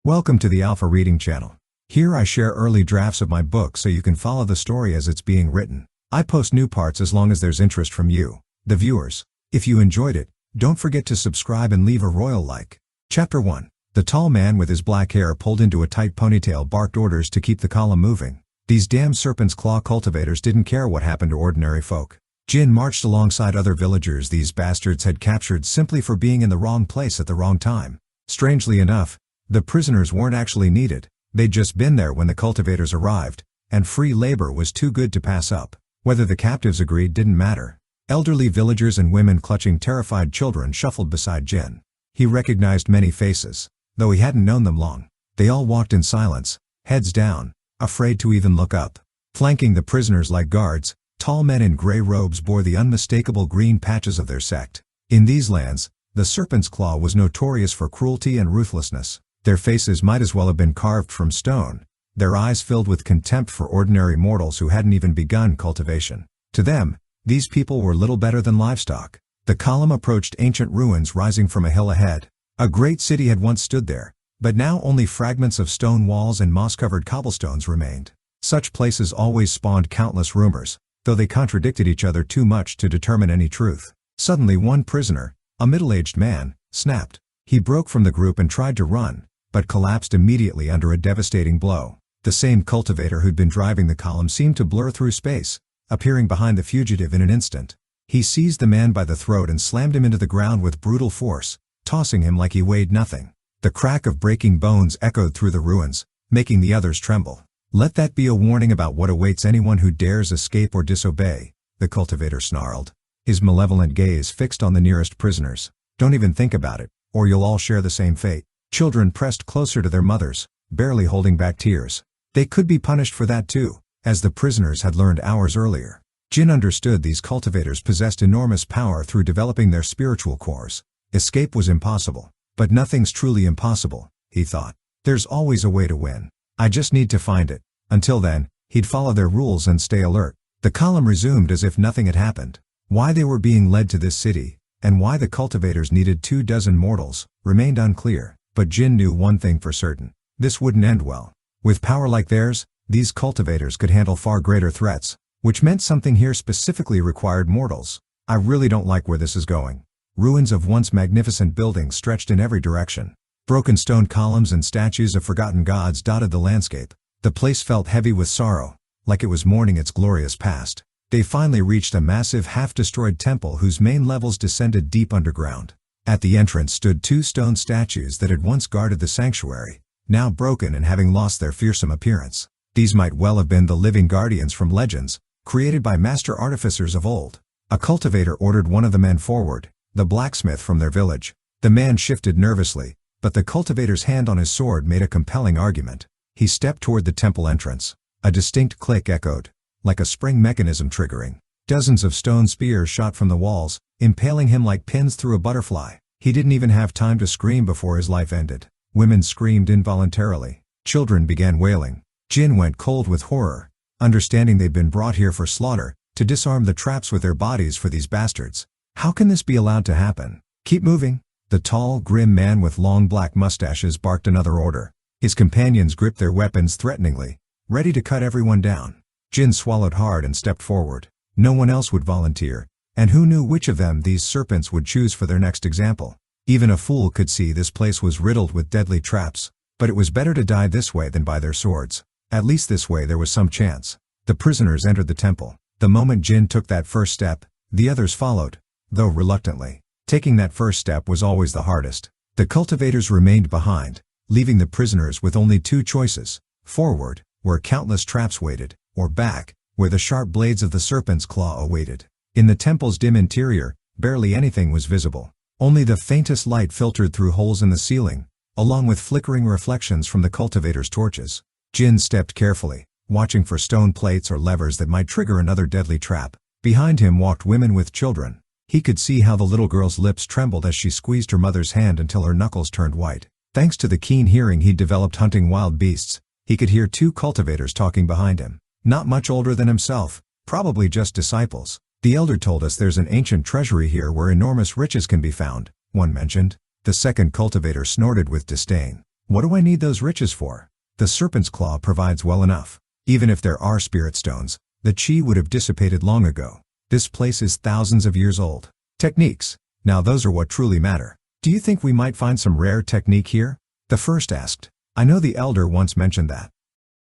Welcome to the Alpha Reading Channel. Here I share early drafts of my book so you can follow the story as it's being written. I post new parts as long as there's interest from you, the viewers. If you enjoyed it, don't forget to subscribe and leave a royal like. Chapter 1. The tall man with his black hair pulled into a tight ponytail barked orders to keep the column moving. These damn serpent's claw cultivators didn't care what happened to ordinary folk. Jin marched alongside other villagers these bastards had captured simply for being in the wrong place at the wrong time. Strangely enough, the prisoners weren't actually needed. They'd just been there when the cultivators arrived, and free labor was too good to pass up. Whether the captives agreed didn't matter. Elderly villagers and women clutching terrified children shuffled beside Jin. He recognized many faces, though he hadn't known them long. They all walked in silence, heads down, afraid to even look up. Flanking the prisoners like guards, tall men in gray robes bore the unmistakable green patches of their sect. In these lands, the serpent's claw was notorious for cruelty and ruthlessness. Their faces might as well have been carved from stone, their eyes filled with contempt for ordinary mortals who hadn't even begun cultivation. To them, these people were little better than livestock. The column approached ancient ruins rising from a hill ahead. A great city had once stood there, but now only fragments of stone walls and moss-covered cobblestones remained. Such places always spawned countless rumors, though they contradicted each other too much to determine any truth. Suddenly one prisoner, a middle-aged man, snapped. He broke from the group and tried to run, but collapsed immediately under a devastating blow. The same cultivator who'd been driving the column seemed to blur through space, appearing behind the fugitive in an instant. He seized the man by the throat and slammed him into the ground with brutal force, tossing him like he weighed nothing. The crack of breaking bones echoed through the ruins, making the others tremble. "Let that be a warning about what awaits anyone who dares escape or disobey," the cultivator snarled, his malevolent gaze fixed on the nearest prisoners. "Don't even think about it, or you'll all share the same fate." Children pressed closer to their mothers, barely holding back tears. They could be punished for that too, as the prisoners had learned hours earlier. Jin understood these cultivators possessed enormous power through developing their spiritual cores. Escape was impossible, but nothing's truly impossible, he thought. There's always a way to win. I just need to find it. Until then, he'd follow their rules and stay alert. The column resumed as if nothing had happened. Why they were being led to this city, and why the cultivators needed 24 mortals, remained unclear. But Jin knew one thing for certain. This wouldn't end well. With power like theirs, these cultivators could handle far greater threats, which meant something here specifically required mortals. I really don't like where this is going. Ruins of once magnificent buildings stretched in every direction. Broken stone columns and statues of forgotten gods dotted the landscape. The place felt heavy with sorrow, like it was mourning its glorious past. They finally reached a massive half-destroyed temple whose main levels descended deep underground. At the entrance stood 2 stone statues that had once guarded the sanctuary, now broken and having lost their fearsome appearance. These might well have been the living guardians from legends, created by master artificers of old. A cultivator ordered one of the men forward, the blacksmith from their village. The man shifted nervously, but the cultivator's hand on his sword made a compelling argument. He stepped toward the temple entrance. A distinct click echoed, like a spring mechanism triggering. Dozens of stone spears shot from the walls, impaling him like pins through a butterfly. He didn't even have time to scream before his life ended. Women screamed involuntarily. Children began wailing. Jin went cold with horror, understanding they'd been brought here for slaughter, to disarm the traps with their bodies for these bastards. How can this be allowed to happen? "Keep moving." The tall, grim man with long black mustaches barked another order. His companions gripped their weapons threateningly, ready to cut everyone down. Jin swallowed hard and stepped forward. No one else would volunteer, and who knew which of them these serpents would choose for their next example? Even a fool could see this place was riddled with deadly traps, but it was better to die this way than by their swords. At least this way there was some chance. The prisoners entered the temple. The moment Jin took that first step, the others followed, though reluctantly. Taking that first step was always the hardest. The cultivators remained behind, leaving the prisoners with only 2 choices: forward, where countless traps waited, or back, where the sharp blades of the serpent's claw awaited. In the temple's dim interior, barely anything was visible. Only the faintest light filtered through holes in the ceiling, along with flickering reflections from the cultivators' torches. Jin stepped carefully, watching for stone plates or levers that might trigger another deadly trap. Behind him walked women with children. He could see how the little girl's lips trembled as she squeezed her mother's hand until her knuckles turned white. Thanks to the keen hearing he'd developed hunting wild beasts, he could hear 2 cultivators talking behind him. Not much older than himself, probably just disciples. "The elder told us there's an ancient treasury here where enormous riches can be found," one mentioned. The second cultivator snorted with disdain. What do I need those riches for? The serpent's claw provides well enough. Even if there are spirit stones, the chi would have dissipated long ago. This place is thousands of years old. Techniques. Now those are what truly matter. Do you think we might find some rare technique here? The first asked. I know the elder once mentioned that.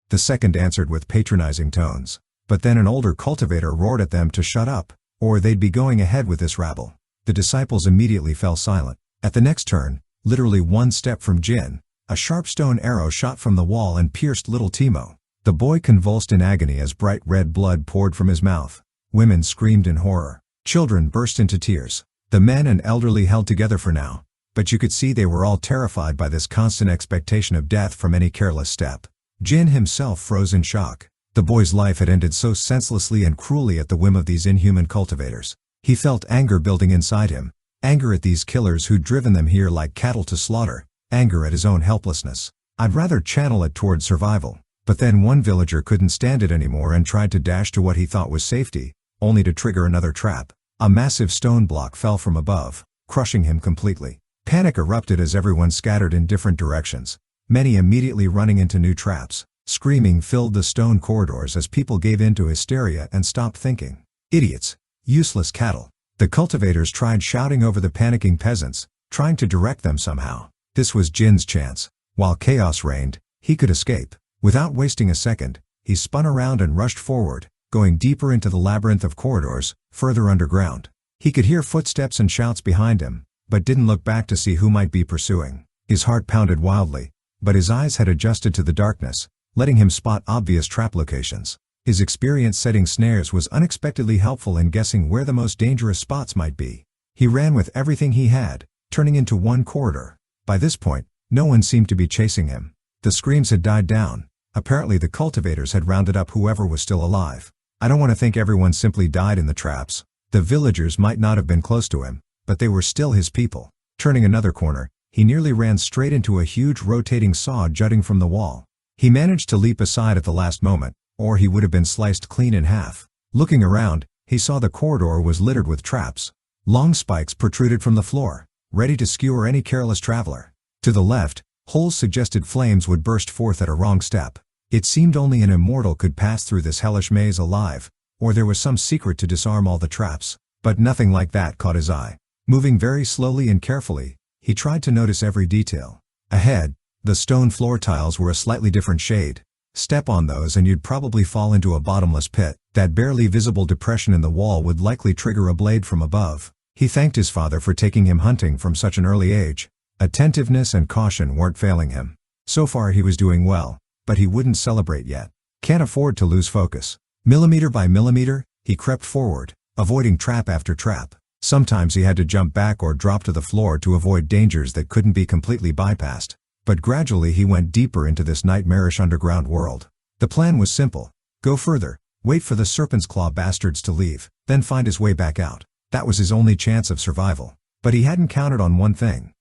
The second answered with patronizing tones. But then an older cultivator roared at them to shut up, or they'd be going ahead with this rabble. The disciples immediately fell silent. At the next turn, literally one step from Jin, a sharp stone arrow shot from the wall and pierced little Timo. The boy convulsed in agony as bright red blood poured from his mouth. Women screamed in horror. Children burst into tears. The men and elderly held together for now, but you could see they were all terrified by this constant expectation of death from any careless step. Jin himself froze in shock. The boy's life had ended so senselessly and cruelly at the whim of these inhuman cultivators. He felt anger building inside him. Anger at these killers who'd driven them here like cattle to slaughter. Anger at his own helplessness. I'd rather channel it toward survival. But then one villager couldn't stand it anymore and tried to dash to what he thought was safety, only to trigger another trap. A massive stone block fell from above, crushing him completely. Panic erupted as everyone scattered in different directions, many immediately running into new traps. Screaming filled the stone corridors as people gave in to hysteria and stopped thinking. Idiots. Useless cattle. The cultivators tried shouting over the panicking peasants, trying to direct them somehow. This was Jin's chance. While chaos reigned, he could escape. Without wasting a second, he spun around and rushed forward, going deeper into the labyrinth of corridors, further underground. He could hear footsteps and shouts behind him, but didn't look back to see who might be pursuing. His heart pounded wildly, but his eyes had adjusted to the darkness, letting him spot obvious trap locations. His experience setting snares was unexpectedly helpful in guessing where the most dangerous spots might be. He ran with everything he had, turning into one corridor. By this point, no one seemed to be chasing him. The screams had died down. Apparently the cultivators had rounded up whoever was still alive. I don't want to think everyone simply died in the traps. The villagers might not have been close to him, but they were still his people. Turning another corner, he nearly ran straight into a huge rotating saw jutting from the wall. He managed to leap aside at the last moment, or he would have been sliced clean in half. Looking around, he saw the corridor was littered with traps. Long spikes protruded from the floor, ready to skewer any careless traveler. To the left, holes suggested flames would burst forth at a wrong step. It seemed only an immortal could pass through this hellish maze alive, or there was some secret to disarm all the traps. But nothing like that caught his eye. Moving very slowly and carefully, he tried to notice every detail. Ahead, the stone floor tiles were a slightly different shade. Step on those and you'd probably fall into a bottomless pit. That barely visible depression in the wall would likely trigger a blade from above. He thanked his father for taking him hunting from such an early age. Attentiveness and caution weren't failing him. So far he was doing well, but he wouldn't celebrate yet. Can't afford to lose focus. Millimeter by millimeter, he crept forward, avoiding trap after trap. Sometimes he had to jump back or drop to the floor to avoid dangers that couldn't be completely bypassed. But gradually he went deeper into this nightmarish underground world. The plan was simple. Go further, wait for the serpent's claw bastards to leave, then find his way back out. That was his only chance of survival. But he hadn't counted on one thing.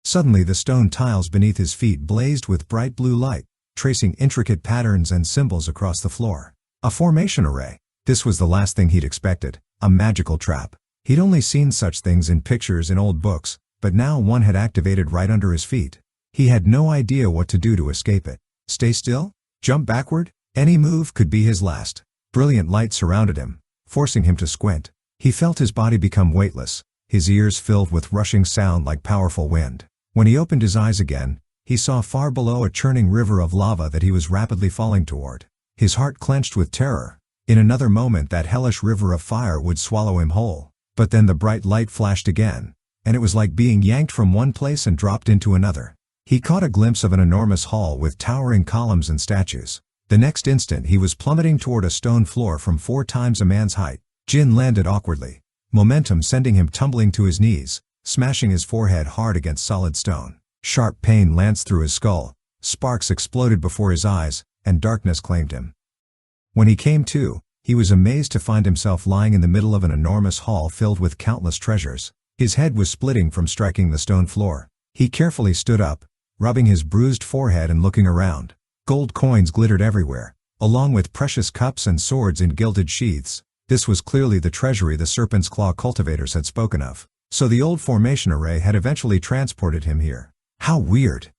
Suddenly the stone tiles beneath his feet blazed with bright blue light, tracing intricate patterns and symbols across the floor. A formation array. This was the last thing he'd expected. A magical trap. He'd only seen such things in pictures in old books, but now one had activated right under his feet. He had no idea what to do to escape it. Stay still? Jump backward? Any move could be his last. Brilliant light surrounded him, forcing him to squint. He felt his body become weightless, his ears filled with rushing sound like powerful wind. When he opened his eyes again, he saw far below a churning river of lava that he was rapidly falling toward. His heart clenched with terror. In another moment that hellish river of fire would swallow him whole. But then the bright light flashed again, and it was like being yanked from one place and dropped into another. He caught a glimpse of an enormous hall with towering columns and statues. The next instant he was plummeting toward a stone floor from 4 times a man's height. Jin landed awkwardly, momentum sending him tumbling to his knees, smashing his forehead hard against solid stone. Sharp pain lanced through his skull, sparks exploded before his eyes, and darkness claimed him. When he came to, he was amazed to find himself lying in the middle of an enormous hall filled with countless treasures. His head was splitting from striking the stone floor. He carefully stood up, rubbing his bruised forehead and looking around. Gold coins glittered everywhere, along with precious cups and swords in gilded sheaths. This was clearly the treasury the Serpent's Claw cultivators had spoken of. So the old formation array had eventually transported him here. How weird.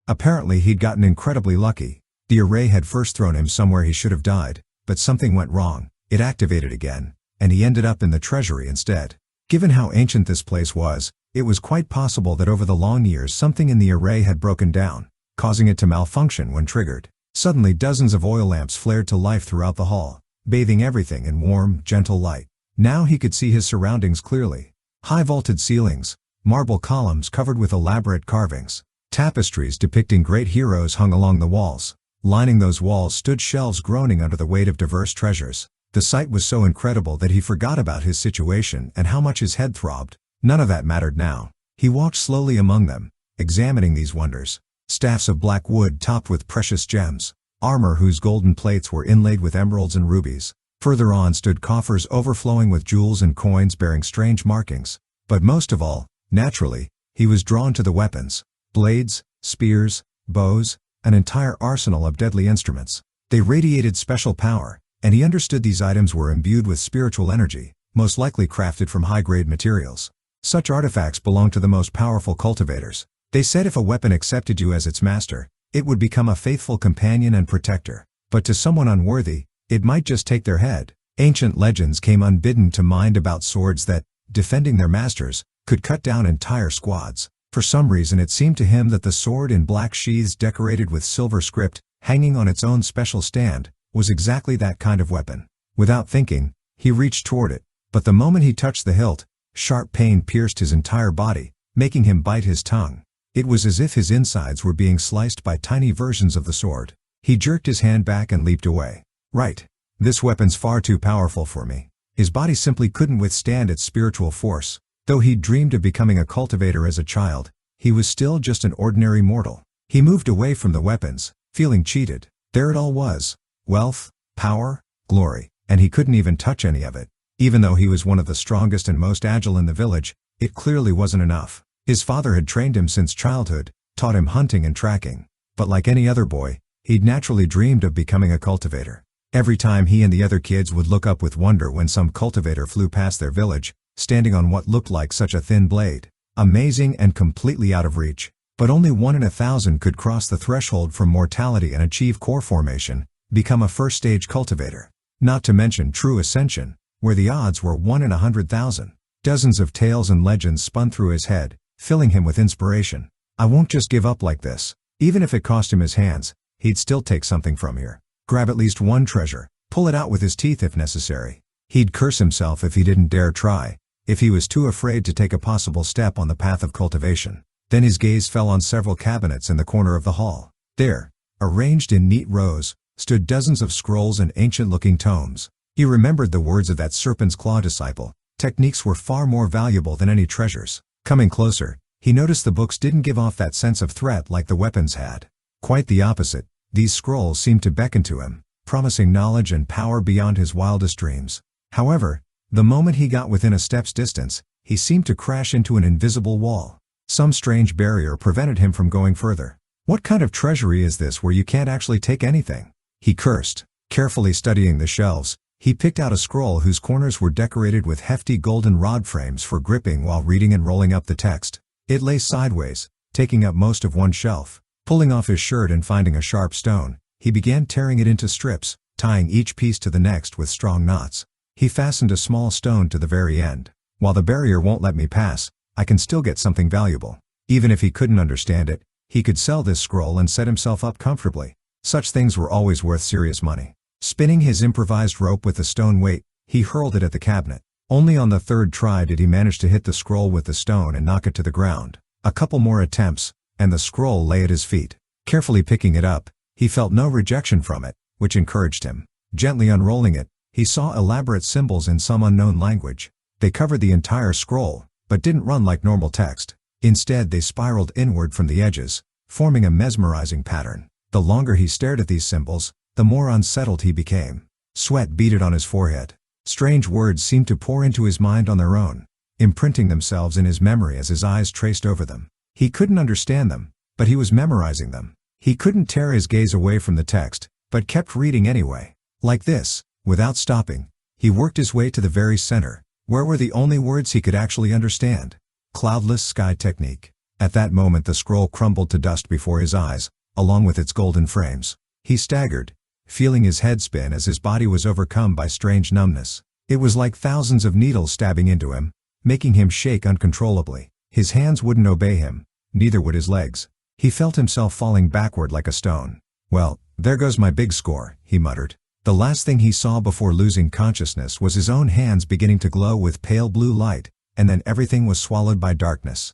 Apparently he'd gotten incredibly lucky. The array had first thrown him somewhere he should have died, but something went wrong. It activated again, and he ended up in the treasury instead. Given how ancient this place was, it was quite possible that over the long years something in the array had broken down, causing it to malfunction when triggered. Suddenly dozens of oil lamps flared to life throughout the hall, bathing everything in warm, gentle light. Now he could see his surroundings clearly. High vaulted ceilings, marble columns covered with elaborate carvings, tapestries depicting great heroes hung along the walls. Lining those walls stood shelves groaning under the weight of diverse treasures. The sight was so incredible that he forgot about his situation and how much his head throbbed. None of that mattered now. He walked slowly among them, examining these wonders. Staffs of black wood topped with precious gems, armor whose golden plates were inlaid with emeralds and rubies. Further on stood coffers overflowing with jewels and coins bearing strange markings. But most of all, naturally, he was drawn to the weapons. Blades, spears, bows, an entire arsenal of deadly instruments. They radiated special power, and he understood these items were imbued with spiritual energy, most likely crafted from high-grade materials. Such artifacts belonged to the most powerful cultivators. They said if a weapon accepted you as its master, it would become a faithful companion and protector. But to someone unworthy, it might just take their head. Ancient legends came unbidden to mind about swords that, defending their masters, could cut down entire squads. For some reason it seemed to him that the sword in black sheaths decorated with silver script, hanging on its own special stand, was exactly that kind of weapon. Without thinking, he reached toward it, but the moment he touched the hilt, sharp pain pierced his entire body, making him bite his tongue. It was as if his insides were being sliced by tiny versions of the sword. He jerked his hand back and leaped away. Right. This weapon's far too powerful for me. His body simply couldn't withstand its spiritual force. Though he'd dreamed of becoming a cultivator as a child, he was still just an ordinary mortal. He moved away from the weapons, feeling cheated. There it all was. Wealth, power, glory, and he couldn't even touch any of it. Even though he was one of the strongest and most agile in the village, it clearly wasn't enough. His father had trained him since childhood, taught him hunting and tracking. But like any other boy, he'd naturally dreamed of becoming a cultivator. Every time he and the other kids would look up with wonder when some cultivator flew past their village, standing on what looked like such a thin blade. Amazing and completely out of reach. But only 1 in 1,000 could cross the threshold from mortality and achieve core formation, become a first-stage cultivator. Not to mention true ascension, where the odds were 1 in 100,000. Dozens of tales and legends spun through his head, filling him with inspiration. I won't just give up like this. Even if it cost him his hands, he'd still take something from here. Grab at least one treasure, pull it out with his teeth if necessary. He'd curse himself if he didn't dare try, if he was too afraid to take a possible step on the path of cultivation. Then his gaze fell on several cabinets in the corner of the hall. There, arranged in neat rows, stood dozens of scrolls and ancient-looking tomes. He remembered the words of that serpent's claw disciple. Techniques were far more valuable than any treasures. Coming closer, he noticed the books didn't give off that sense of threat like the weapons had. Quite the opposite, these scrolls seemed to beckon to him, promising knowledge and power beyond his wildest dreams. However, the moment he got within a step's distance, he seemed to crash into an invisible wall. Some strange barrier prevented him from going further. What kind of treasury is this where you can't actually take anything? He cursed. Carefully studying the shelves, he picked out a scroll whose corners were decorated with hefty golden rod frames for gripping while reading and rolling up the text. It lay sideways, taking up most of one shelf. Pulling off his shirt and finding a sharp stone, he began tearing it into strips, tying each piece to the next with strong knots. He fastened a small stone to the very end. While the barrier won't let me pass, I can still get something valuable. Even if he couldn't understand it, he could sell this scroll and set himself up comfortably. Such things were always worth serious money. Spinning his improvised rope with the stone weight, he hurled it at the cabinet. Only on the third try did he manage to hit the scroll with the stone and knock it to the ground. A couple more attempts, and the scroll lay at his feet. Carefully picking it up, he felt no rejection from it, which encouraged him. Gently unrolling it, he saw elaborate symbols in some unknown language. They covered the entire scroll, but didn't run like normal text. Instead they spiraled inward from the edges, forming a mesmerizing pattern. The longer he stared at these symbols, the more unsettled he became. Sweat beaded on his forehead. Strange words seemed to pour into his mind on their own, imprinting themselves in his memory as his eyes traced over them. He couldn't understand them, but he was memorizing them. He couldn't tear his gaze away from the text, but kept reading anyway. Like this, without stopping, he worked his way to the very center, where were the only words he could actually understand. Cloudless sky technique. At that moment the scroll crumbled to dust before his eyes, along with its golden frames. He staggered, feeling his head spin as his body was overcome by strange numbness. It was like thousands of needles stabbing into him, making him shake uncontrollably. His hands wouldn't obey him, neither would his legs. He felt himself falling backward like a stone. "Well, there goes my big score," he muttered. The last thing he saw before losing consciousness was his own hands beginning to glow with pale blue light, and then everything was swallowed by darkness.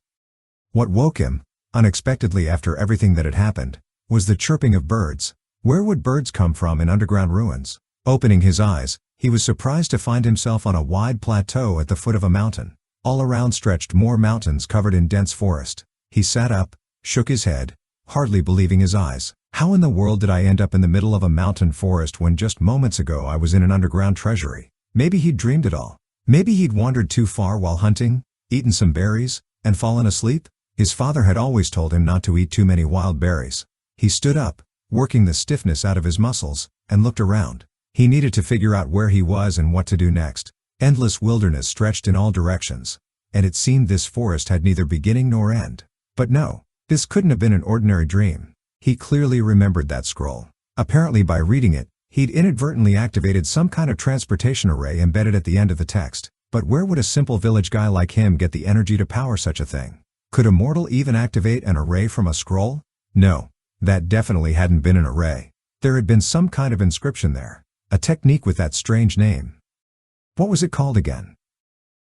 What woke him, unexpectedly after everything that had happened, was the chirping of birds. Where would birds come from in underground ruins? Opening his eyes, he was surprised to find himself on a wide plateau at the foot of a mountain. All around stretched more mountains covered in dense forest. He sat up, shook his head, hardly believing his eyes. How in the world did I end up in the middle of a mountain forest when just moments ago I was in an underground treasury? Maybe he'd dreamed it all. Maybe he'd wandered too far while hunting, eaten some berries, and fallen asleep? His father had always told him not to eat too many wild berries. He stood up, working the stiffness out of his muscles, and looked around. He needed to figure out where he was and what to do next. Endless wilderness stretched in all directions, and it seemed this forest had neither beginning nor end. But no, this couldn't have been an ordinary dream. He clearly remembered that scroll. Apparently by reading it, he'd inadvertently activated some kind of transportation array embedded at the end of the text. But where would a simple village guy like him get the energy to power such a thing? Could a mortal even activate an array from a scroll? No, that definitely hadn't been an array. There had been some kind of inscription there. A technique with that strange name. What was it called again?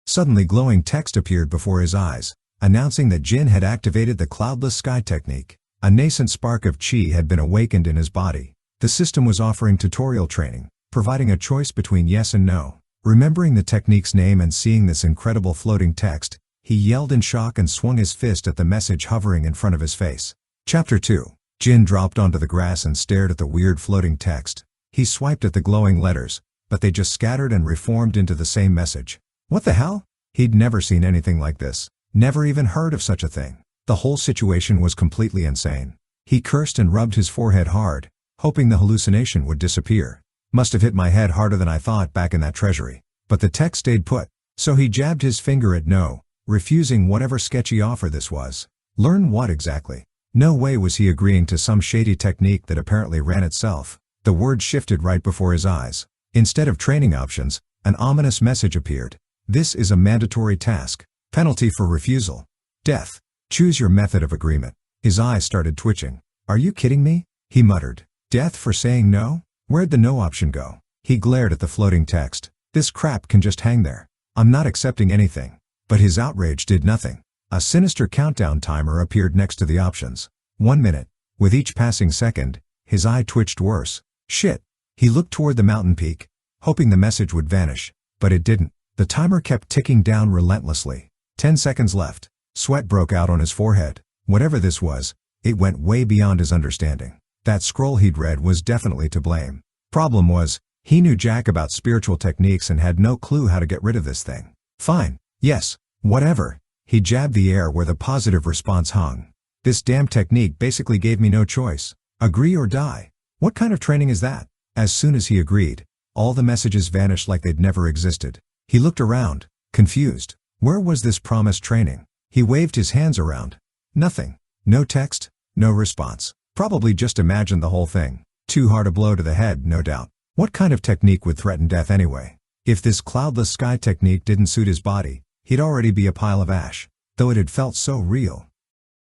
Suddenly glowing text appeared before his eyes, announcing that Jin had activated the cloudless sky technique. A nascent spark of chi had been awakened in his body. The system was offering tutorial training, providing a choice between yes and no. Remembering the technique's name and seeing this incredible floating text, he yelled in shock and swung his fist at the message hovering in front of his face. Chapter 2. Jin dropped onto the grass and stared at the weird floating text. He swiped at the glowing letters, but they just scattered and reformed into the same message. What the hell? He'd never seen anything like this. Never even heard of such a thing. The whole situation was completely insane. He cursed and rubbed his forehead hard, hoping the hallucination would disappear. Must have hit my head harder than I thought back in that treasury. But the text stayed put. So he jabbed his finger at no, refusing whatever sketchy offer this was. Learn what exactly? No way was he agreeing to some shady technique that apparently ran itself. The word shifted right before his eyes. Instead of training options, an ominous message appeared. This is a mandatory task. Penalty for refusal. Death. Choose your method of agreement. His eyes started twitching. Are you kidding me? He muttered. Death for saying no? Where'd the no option go? He glared at the floating text. This crap can just hang there. I'm not accepting anything. But his outrage did nothing. A sinister countdown timer appeared next to the options. 1 minute. With each passing second, his eye twitched worse. Shit. He looked toward the mountain peak, hoping the message would vanish. But it didn't. The timer kept ticking down relentlessly. 10 seconds left. Sweat broke out on his forehead. Whatever this was, it went way beyond his understanding. That scroll he'd read was definitely to blame. Problem was, he knew jack about spiritual techniques and had no clue how to get rid of this thing. Fine. Yes. Whatever. He jabbed the air where the positive response hung. This damn technique basically gave me no choice. Agree or die. What kind of training is that? As soon as he agreed, all the messages vanished like they'd never existed. He looked around, confused. Where was this promised training? He waved his hands around. Nothing. No text, no response. Probably just imagined the whole thing. Too hard a blow to the head, no doubt. What kind of technique would threaten death anyway? If this cloudless sky technique didn't suit his body, he'd already be a pile of ash. Though it had felt so real.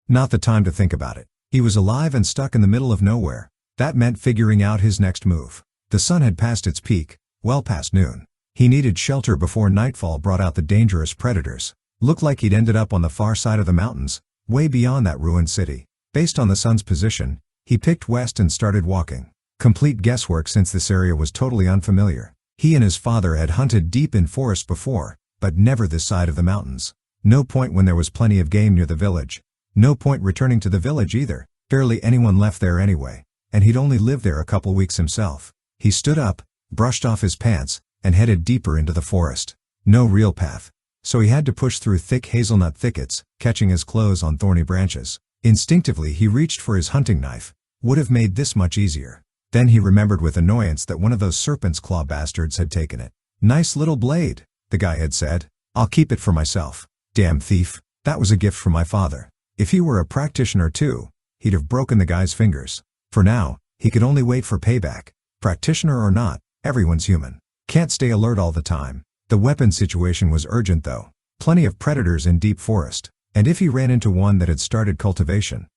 Not the time to think about it. He was alive and stuck in the middle of nowhere. That meant figuring out his next move. The sun had passed its peak, well past noon. He needed shelter before nightfall brought out the dangerous predators. Looked like he'd ended up on the far side of the mountains, way beyond that ruined city. Based on the sun's position, he picked west and started walking. Complete guesswork since this area was totally unfamiliar. He and his father had hunted deep in forest before, but never this side of the mountains. No point when there was plenty of game near the village. No point returning to the village either. Barely anyone left there anyway, and he'd only lived there a couple weeks himself. He stood up, brushed off his pants, and headed deeper into the forest. No real path. So he had to push through thick hazelnut thickets, catching his clothes on thorny branches. Instinctively he reached for his hunting knife. Would have made this much easier. Then he remembered with annoyance that one of those serpent's claw bastards had taken it. Nice little blade, the guy had said. I'll keep it for myself. Damn thief. That was a gift from my father. If he were a practitioner too, he'd have broken the guy's fingers. For now, he could only wait for payback. Practitioner or not, everyone's human. Can't stay alert all the time. The weapon situation was urgent though. Plenty of predators in deep forest. And if he ran into one that had started cultivation?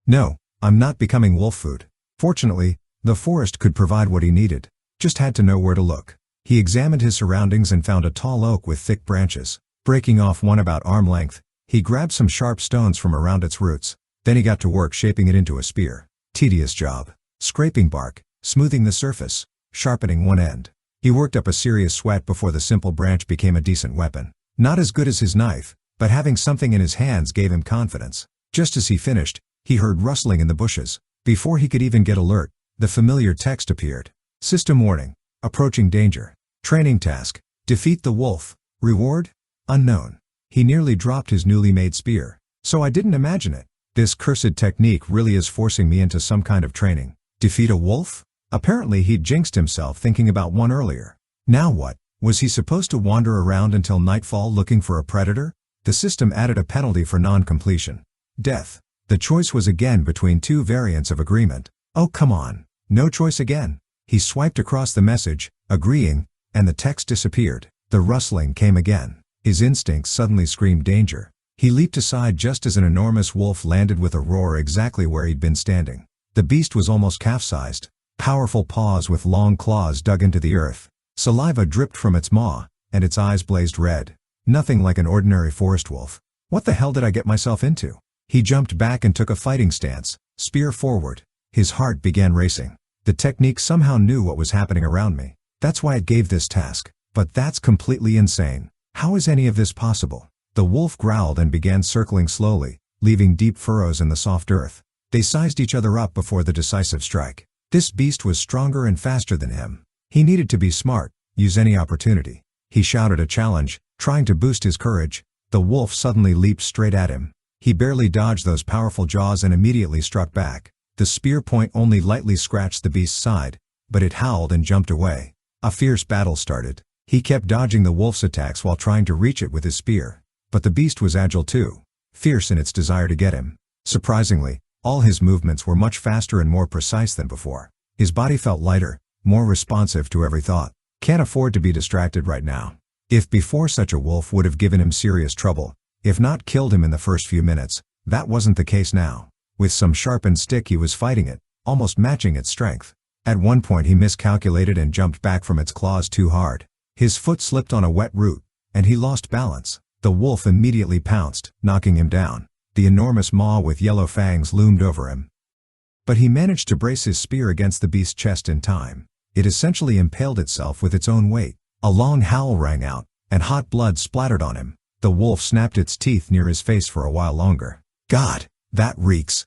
No, I'm not becoming wolf food. Fortunately, the forest could provide what he needed. Just had to know where to look. He examined his surroundings and found a tall oak with thick branches. Breaking off one about arm length, he grabbed some sharp stones from around its roots. Then he got to work shaping it into a spear. Tedious job. Scraping bark, smoothing the surface, sharpening one end. He worked up a serious sweat before the simple branch became a decent weapon. Not as good as his knife, but having something in his hands gave him confidence. Just as he finished, he heard rustling in the bushes. Before he could even get alert, the familiar text appeared. System warning. Approaching danger. Training task. Defeat the wolf. Reward? Unknown. He nearly dropped his newly made spear. So I didn't imagine it. This cursed technique really is forcing me into some kind of training. Defeat a wolf? Apparently he'd jinxed himself thinking about one earlier. Now what? Was he supposed to wander around until nightfall looking for a predator? The system added a penalty for non-completion. Death. The choice was again between two variants of agreement. Oh come on. No choice again. He swiped across the message, agreeing, and the text disappeared. The rustling came again. His instincts suddenly screamed danger. He leaped aside just as an enormous wolf landed with a roar exactly where he'd been standing. The beast was almost calf-sized. Powerful paws with long claws dug into the earth. Saliva dripped from its maw, and its eyes blazed red. Nothing like an ordinary forest wolf. What the hell did I get myself into? He jumped back and took a fighting stance, spear forward. His heart began racing. The technique somehow knew what was happening around me. That's why it gave this task. But that's completely insane. How is any of this possible? The wolf growled and began circling slowly, leaving deep furrows in the soft earth. They sized each other up before the decisive strike. This beast was stronger and faster than him. He needed to be smart, use any opportunity. He shouted a challenge, trying to boost his courage. The wolf suddenly leaped straight at him. He barely dodged those powerful jaws and immediately struck back. The spear point only lightly scratched the beast's side, but it howled and jumped away. A fierce battle started. He kept dodging the wolf's attacks while trying to reach it with his spear. But the beast was agile too, fierce in its desire to get him. Surprisingly, all his movements were much faster and more precise than before. His body felt lighter, more responsive to every thought. Can't afford to be distracted right now. If before such a wolf would have given him serious trouble, if not killed him in the first few minutes, that wasn't the case now. With some sharpened stick he was fighting it, almost matching its strength. At one point he miscalculated and jumped back from its claws too hard. His foot slipped on a wet root, and he lost balance. The wolf immediately pounced, knocking him down. The enormous maw with yellow fangs loomed over him. But he managed to brace his spear against the beast's chest in time. It essentially impaled itself with its own weight. A long howl rang out, and hot blood splattered on him. The wolf snapped its teeth near his face for a while longer. God, that reeks.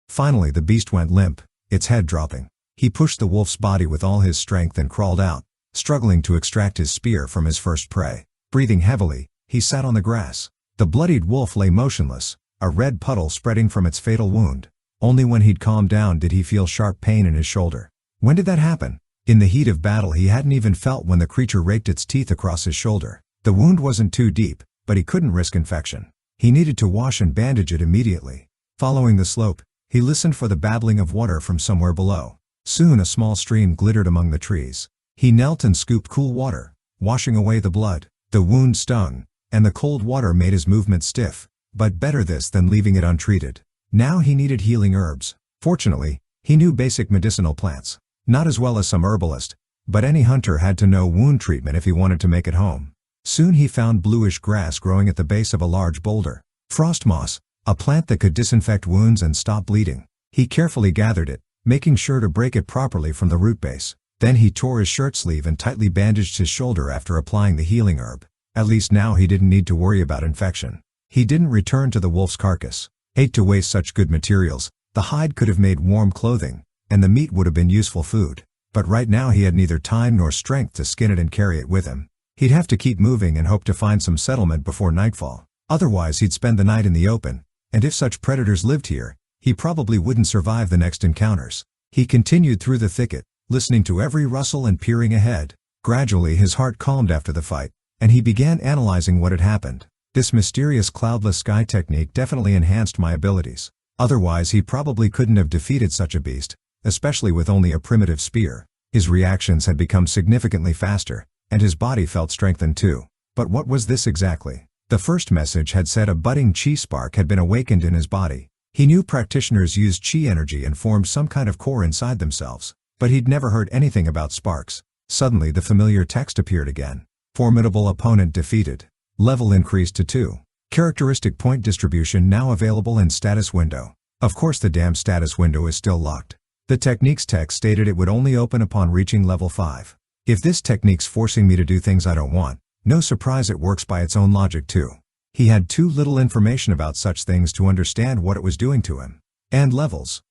Finally the beast went limp, its head dropping. He pushed the wolf's body with all his strength and crawled out, struggling to extract his spear from his first prey. Breathing heavily, he sat on the grass. The bloodied wolf lay motionless, a red puddle spreading from its fatal wound. Only when he'd calmed down did he feel sharp pain in his shoulder. When did that happen? In the heat of battle he hadn't even felt when the creature raked its teeth across his shoulder. The wound wasn't too deep, but he couldn't risk infection. He needed to wash and bandage it immediately. Following the slope, he listened for the babbling of water from somewhere below. Soon a small stream glittered among the trees. He knelt and scooped cool water, washing away the blood. The wound stung, and the cold water made his movement stiff, but better this than leaving it untreated. Now he needed healing herbs. Fortunately, he knew basic medicinal plants. Not as well as some herbalist, but any hunter had to know wound treatment if he wanted to make it home. Soon he found bluish grass growing at the base of a large boulder. Frost moss, a plant that could disinfect wounds and stop bleeding. He carefully gathered it, making sure to break it properly from the root base. Then he tore his shirt sleeve and tightly bandaged his shoulder after applying the healing herb. At least now he didn't need to worry about infection. He didn't return to the wolf's carcass. Hate to waste such good materials. The hide could have made warm clothing, and the meat would have been useful food. But right now he had neither time nor strength to skin it and carry it with him. He'd have to keep moving and hope to find some settlement before nightfall. Otherwise he'd spend the night in the open, and if such predators lived here, he probably wouldn't survive the next encounters. He continued through the thicket, listening to every rustle and peering ahead. Gradually his heart calmed after the fight, and he began analyzing what had happened. This mysterious cloudless sky technique definitely enhanced my abilities. Otherwise he probably couldn't have defeated such a beast, especially with only a primitive spear. His reactions had become significantly faster, and his body felt strengthened too. But what was this exactly? The first message had said a budding chi spark had been awakened in his body. He knew practitioners used chi energy and formed some kind of core inside themselves, but he'd never heard anything about sparks. Suddenly the familiar text appeared again. Formidable opponent defeated. Level increased to 2. Characteristic point distribution now available in status window. Of course the damn status window is still locked. The technique's text stated it would only open upon reaching level 5. If this technique's forcing me to do things I don't want, no surprise it works by its own logic too. He had too little information about such things to understand what it was doing to him. And levels.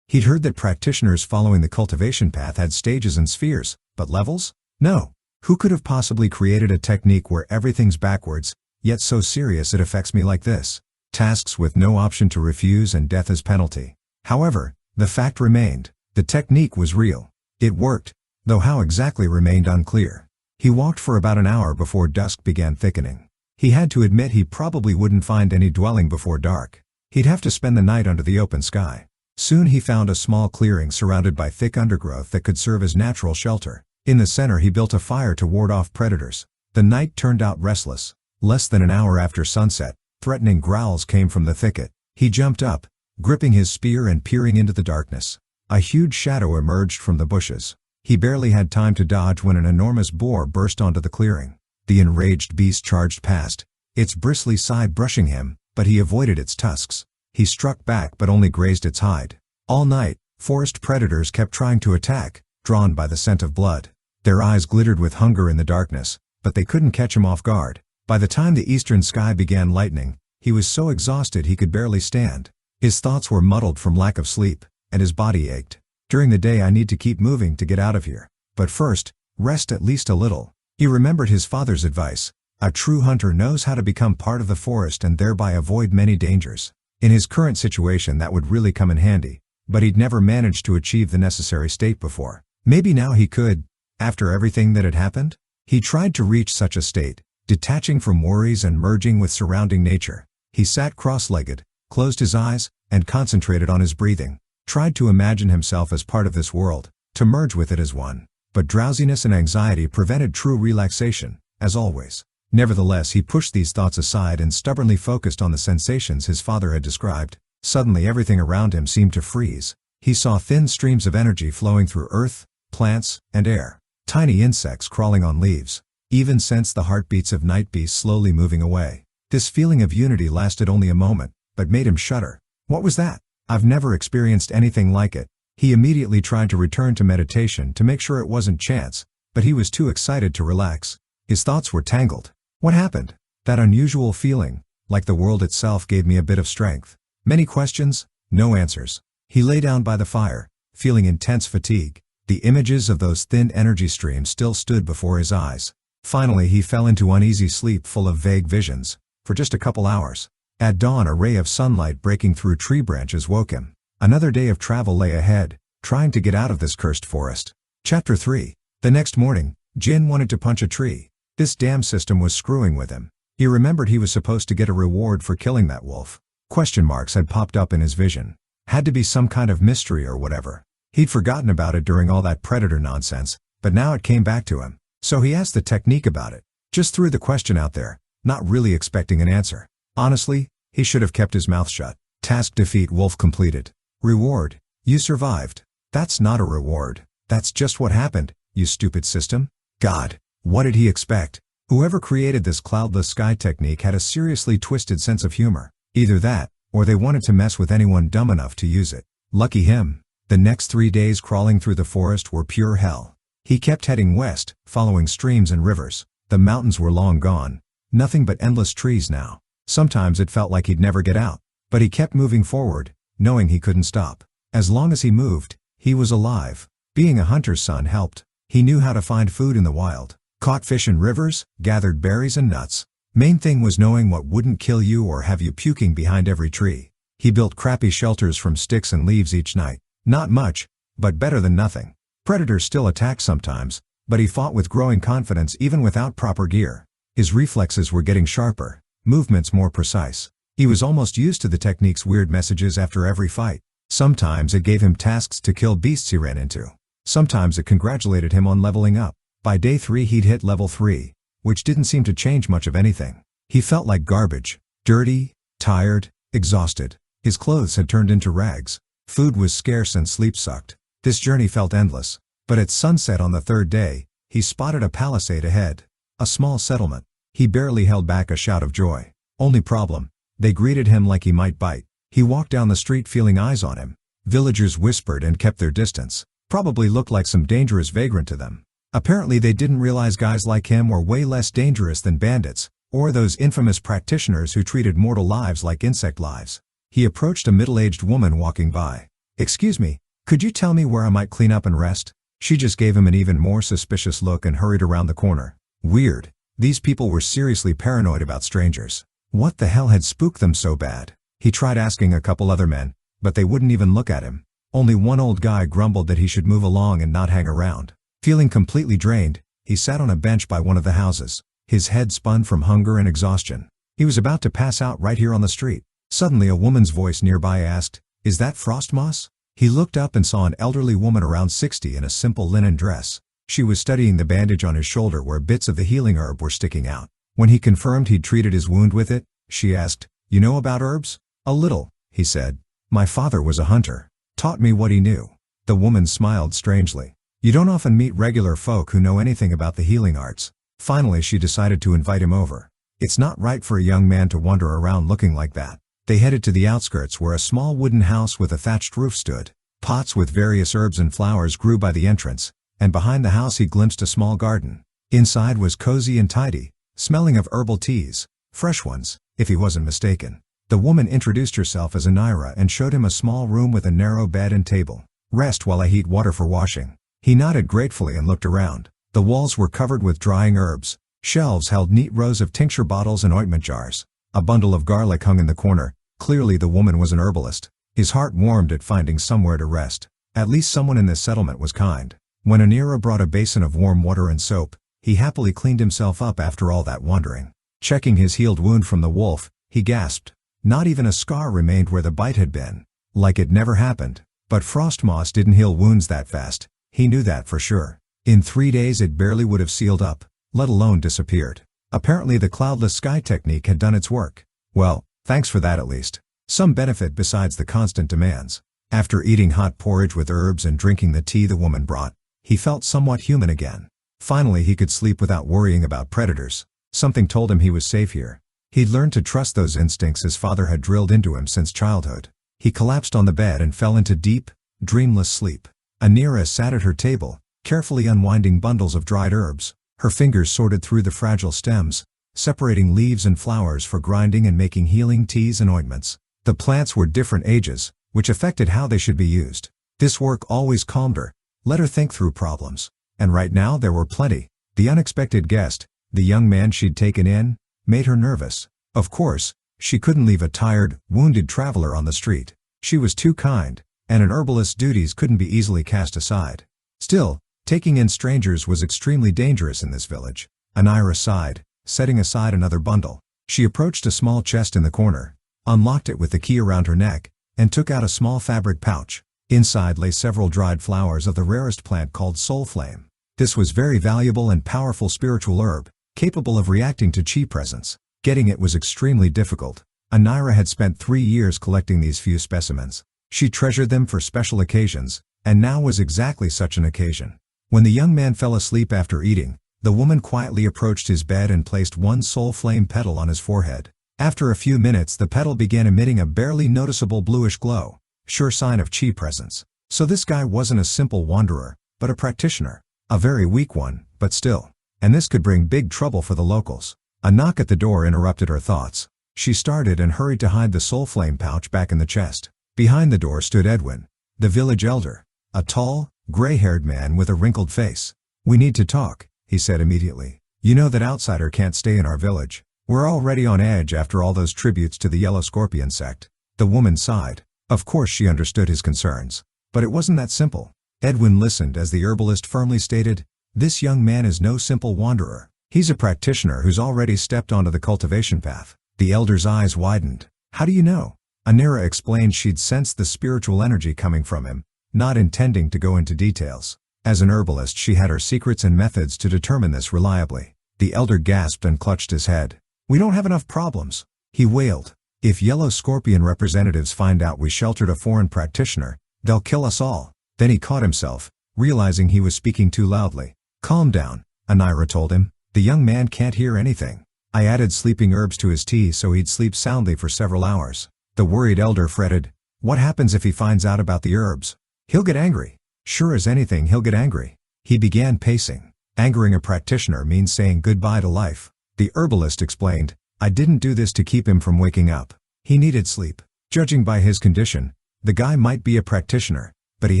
He'd heard that practitioners following the cultivation path had stages and spheres, but levels? No. Who could have possibly created a technique where everything's backwards, yet so serious it affects me like this? Tasks with no option to refuse and death as penalty. However, the fact remained, the technique was real. It worked, though how exactly remained unclear. He walked for about an hour before dusk began thickening. He had to admit he probably wouldn't find any dwelling before dark. He'd have to spend the night under the open sky. Soon he found a small clearing surrounded by thick undergrowth that could serve as natural shelter. In the center he built a fire to ward off predators. The night turned out restless. Less than an hour after sunset, threatening growls came from the thicket. He jumped up, gripping his spear and peering into the darkness. A huge shadow emerged from the bushes. He barely had time to dodge when an enormous boar burst onto the clearing. The enraged beast charged past, its bristly side brushing him, but he avoided its tusks. He struck back but only grazed its hide. All night, forest predators kept trying to attack, drawn by the scent of blood. Their eyes glittered with hunger in the darkness, but they couldn't catch him off guard. By the time the eastern sky began lightening, he was so exhausted he could barely stand. His thoughts were muddled from lack of sleep, and his body ached. During the day I need to keep moving to get out of here. But first, rest at least a little. He remembered his father's advice. A true hunter knows how to become part of the forest and thereby avoid many dangers. In his current situation that would really come in handy, but he'd never managed to achieve the necessary state before. Maybe now he could. After everything that had happened, he tried to reach such a state, detaching from worries and merging with surrounding nature. He sat cross-legged, closed his eyes, and concentrated on his breathing. Tried to imagine himself as part of this world, to merge with it as one. But drowsiness and anxiety prevented true relaxation, as always. Nevertheless he pushed these thoughts aside and stubbornly focused on the sensations his father had described. Suddenly everything around him seemed to freeze. He saw thin streams of energy flowing through earth, plants, and air. Tiny insects crawling on leaves. Even sensed the heartbeats of night beasts slowly moving away. This feeling of unity lasted only a moment, but made him shudder. What was that? I've never experienced anything like it. He immediately tried to return to meditation to make sure it wasn't chance, but he was too excited to relax. His thoughts were tangled. What happened? That unusual feeling, like the world itself, gave me a bit of strength. Many questions, no answers. He lay down by the fire, feeling intense fatigue. The images of those thin energy streams still stood before his eyes. Finally he fell into uneasy sleep full of vague visions, for just a couple hours. At dawn a ray of sunlight breaking through tree branches woke him. Another day of travel lay ahead, trying to get out of this cursed forest. Chapter 3. The next morning, Jin wanted to punch a tree. This damn system was screwing with him. He remembered he was supposed to get a reward for killing that wolf. Question marks had popped up in his vision. Had to be some kind of mystery or whatever. He'd forgotten about it during all that predator nonsense, but now it came back to him. So he asked the technique about it. Just threw the question out there, not really expecting an answer. Honestly, he should have kept his mouth shut. Task defeat wolf completed. Reward: you survived. That's not a reward. That's just what happened, you stupid system. God, what did he expect? Whoever created this cloudless sky technique had a seriously twisted sense of humor. Either that, or they wanted to mess with anyone dumb enough to use it. Lucky him. The next 3 days crawling through the forest were pure hell. He kept heading west, following streams and rivers. The mountains were long gone. Nothing but endless trees now. Sometimes it felt like he'd never get out. But he kept moving forward, knowing he couldn't stop. As long as he moved, he was alive. Being a hunter's son helped. He knew how to find food in the wild. Caught fish in rivers, gathered berries and nuts. Main thing was knowing what wouldn't kill you or have you puking behind every tree. He built crappy shelters from sticks and leaves each night. Not much, but better than nothing. Predators still attacked sometimes, but he fought with growing confidence even without proper gear. His reflexes were getting sharper. movements more precise. He was almost used to the technique's weird messages after every fight. Sometimes it gave him tasks to kill beasts he ran into. Sometimes it congratulated him on leveling up. By day 3 he'd hit level 3, which didn't seem to change much of anything. He felt like garbage, dirty, tired, exhausted. His clothes had turned into rags. Food was scarce and sleep sucked. This journey felt endless. But at sunset on the 3rd day, he spotted a palisade ahead. A small settlement. He barely held back a shout of joy. Only problem, they greeted him like he might bite. He walked down the street feeling eyes on him. Villagers whispered and kept their distance. Probably looked like some dangerous vagrant to them. Apparently they didn't realize guys like him were way less dangerous than bandits, or those infamous practitioners who treated mortal lives like insect lives. He approached a middle-aged woman walking by. "Excuse me, could you tell me where I might clean up and rest?" She just gave him an even more suspicious look and hurried around the corner. Weird. These people were seriously paranoid about strangers. What the hell had spooked them so bad? He tried asking a couple other men, but they wouldn't even look at him. Only one old guy grumbled that he should move along and not hang around. Feeling completely drained, he sat on a bench by one of the houses. His head spun from hunger and exhaustion. He was about to pass out right here on the street. Suddenly a woman's voice nearby asked, "Is that Frostmoss?" He looked up and saw an elderly woman around 60 in a simple linen dress. She was studying the bandage on his shoulder where bits of the healing herb were sticking out. When he confirmed he'd treated his wound with it, she asked, "You know about herbs?" "A little," he said. "My father was a hunter. Taught me what he knew." The woman smiled strangely. You don't often meet regular folk who know anything about the healing arts. Finally she decided to invite him over. It's not right for a young man to wander around looking like that. They headed to the outskirts where a small wooden house with a thatched roof stood. Pots with various herbs and flowers grew by the entrance, and behind the house he glimpsed a small garden. Inside was cozy and tidy, smelling of herbal teas, fresh ones, if he wasn't mistaken. The woman introduced herself as Anira and showed him a small room with a narrow bed and table. "Rest while I heat water for washing." He nodded gratefully and looked around. The walls were covered with drying herbs. Shelves held neat rows of tincture bottles and ointment jars. A bundle of garlic hung in the corner. Clearly the woman was an herbalist. His heart warmed at finding somewhere to rest. At least someone in this settlement was kind. When Anira brought a basin of warm water and soap, he happily cleaned himself up after all that wandering. Checking his healed wound from the wolf, he gasped. Not even a scar remained where the bite had been. Like it never happened. But Frostmoss didn't heal wounds that fast. He knew that for sure. In 3 days it barely would have sealed up, let alone disappeared. Apparently the cloudless sky technique had done its work. Well, thanks for that at least. Some benefit besides the constant demands. After eating hot porridge with herbs and drinking the tea the woman brought, he felt somewhat human again. Finally he could sleep without worrying about predators. Something told him he was safe here. He'd learned to trust those instincts his father had drilled into him since childhood. He collapsed on the bed and fell into deep, dreamless sleep. Anira sat at her table, carefully unwinding bundles of dried herbs. Her fingers sorted through the fragile stems, separating leaves and flowers for grinding and making healing teas and ointments. The plants were different ages, which affected how they should be used. This work always calmed her, let her think through problems. And right now there were plenty. The unexpected guest, the young man she'd taken in, made her nervous. Of course, she couldn't leave a tired, wounded traveler on the street. She was too kind, and an herbalist's duties couldn't be easily cast aside. Still, taking in strangers was extremely dangerous in this village. Anira sighed, setting aside another bundle. She approached a small chest in the corner, unlocked it with the key around her neck, and took out a small fabric pouch. Inside lay several dried flowers of the rarest plant called soulflame. This was very valuable and powerful spiritual herb, capable of reacting to chi presence. Getting it was extremely difficult. Anira had spent 3 years collecting these few specimens. She treasured them for special occasions, and now was exactly such an occasion. When the young man fell asleep after eating, the woman quietly approached his bed and placed one soul flame petal on his forehead. After a few minutes the petal began emitting a barely noticeable bluish glow, sure sign of chi presence. So this guy wasn't a simple wanderer, but a practitioner. A very weak one, but still. And this could bring big trouble for the locals. A knock at the door interrupted her thoughts. She started and hurried to hide the soul flame pouch back in the chest. Behind the door stood Edwin, the village elder, a tall, gray-haired man with a wrinkled face. "We need to talk," he said immediately. "You know that outsider can't stay in our village. We're already on edge after all those tributes to the Yellow Scorpion sect." The woman sighed. Of course she understood his concerns. But it wasn't that simple. Edwin listened as the herbalist firmly stated, "This young man is no simple wanderer. He's a practitioner who's already stepped onto the cultivation path. The elder's eyes widened. How do you know? Anira explained she'd sensed the spiritual energy coming from him, not intending to go into details. As an herbalist, she had her secrets and methods to determine this reliably. The elder gasped and clutched his head. We don't have enough problems, he wailed. If Yellow Scorpion representatives find out we sheltered a foreign practitioner, they'll kill us all. Then he caught himself, realizing he was speaking too loudly. Calm down, Anira told him. The young man can't hear anything. I added sleeping herbs to his tea so he'd sleep soundly for several hours. The worried elder fretted. What happens if he finds out about the herbs? He'll get angry. Sure as anything he'll get angry. He began pacing. Angering a practitioner means saying goodbye to life. The herbalist explained. I didn't do this to keep him from waking up. He needed sleep. Judging by his condition, the guy might be a practitioner, but he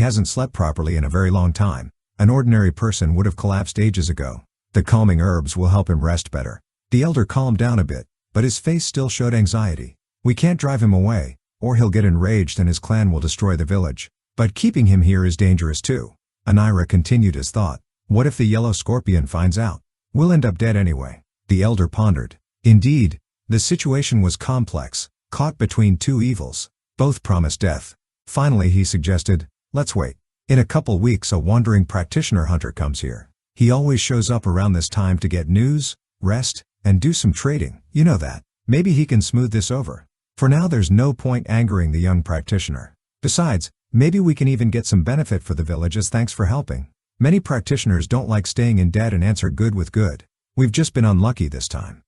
hasn't slept properly in a very long time. An ordinary person would have collapsed ages ago. The calming herbs will help him rest better. The elder calmed down a bit, but his face still showed anxiety. We can't drive him away, or he'll get enraged and his clan will destroy the village. But keeping him here is dangerous too. Anira continued his thought. What if the Yellow Scorpion finds out? We'll end up dead anyway. The elder pondered. Indeed, the situation was complex, caught between two evils. Both promised death. Finally he suggested, let's wait. In a couple weeks a wandering practitioner hunter comes here. He always shows up around this time to get news, rest, and do some trading, you know that. Maybe he can smooth this over. For now there's no point angering the young practitioner. Besides, maybe we can even get some benefit for the village as thanks for helping. Many practitioners don't like staying in debt and answer good with good. We've just been unlucky this time.